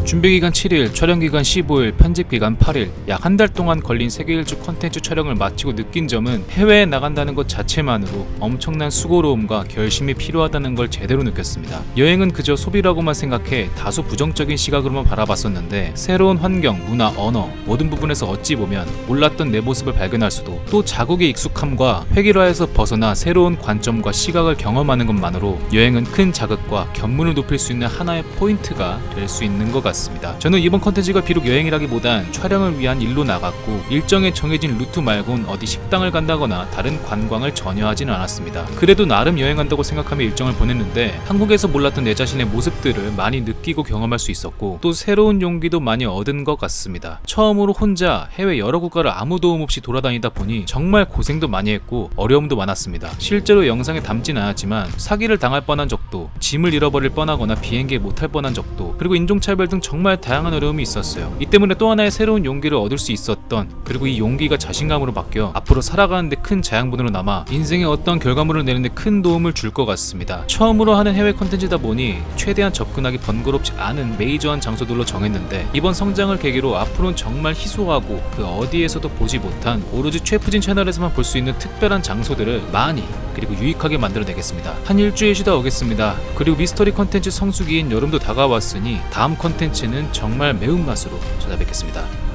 준비기간 7일, 촬영기간 15일, 편집기간 8일, 약 한 달 동안 걸린 세계 일주 컨텐츠 촬영을 마치고 느낀 점은 해외에 나간다는 것 자체만으로 엄청난 수고로움과 결심이 필요하다는 걸 제대로 느꼈습니다. 여행은 그저 소비라고만 생각해 다소 부정적인 시각으로만 바라봤었는데, 새로운 환경, 문화, 언어 모든 부분에서 어찌 보면 몰랐던 내 모습을 발견할 수도, 또 자국의 익숙함과 획일화에서 벗어나 새로운 관점과 시각을 경험하는 것만으로 여행은 큰 자극과 견문을 높일 수 있는 하나의 포인트가 될 수 있는 것 같습니다. 저는 이번 컨텐츠가 비록 여행이라기보단 촬영을 위한 일로 나갔고, 일정에 정해진 루트 말곤 어디 식당을 간다거나 다른 관광을 전혀 하지는 않았습니다. 그래도 나름 여행한다고 생각하며 일정을 보냈는데, 한국에서 몰랐던 내 자신의 모습들을 많이 느끼고 경험할 수 있었고, 또 새로운 용기도 많이 얻은 것 같습니다. 처음으로 혼자 해외 여러 국가를 아무 도움 없이 돌아다니다 보니 정말 고생도 많이 했고 어려움도 많았습니다. 실제로 영상에 담진 않았지만 사기를 당할 뻔한 적도, 짐을 잃어버릴 뻔하거나 비행기에 못 탈 뻔한 적도, 그리고 인종차별 등 정말 다양한 어려움이 있었어요. 이 때문에 또 하나의 새로운 용기를 얻을 수 있었던, 그리고 이 용기가 자신감으로 바뀌어 앞으로 살아가는데 큰 자양분으로 남아 인생에 어떤 결과물을 내는데 큰 도움을 줄 것 같습니다. 처음으로 하는 해외 콘텐츠다 보니 최대한 접근하기 번거롭지 않은 메이저한 장소들로 정했는데, 이번 성장을 계기로 앞으로는 정말 희소하고 그 어디에서도 보지 못한 오로지 최프진 채널에서만 볼 수 있는 특별한 장소들을 많이 그리고 유익하게 만들어내겠습니다. 한 일주일 쉬다 오겠습니다. 그리고 미스터리 컨텐츠 성수기인 여름도 다가왔으니 다음 컨텐츠는 정말 매운맛으로 찾아뵙겠습니다.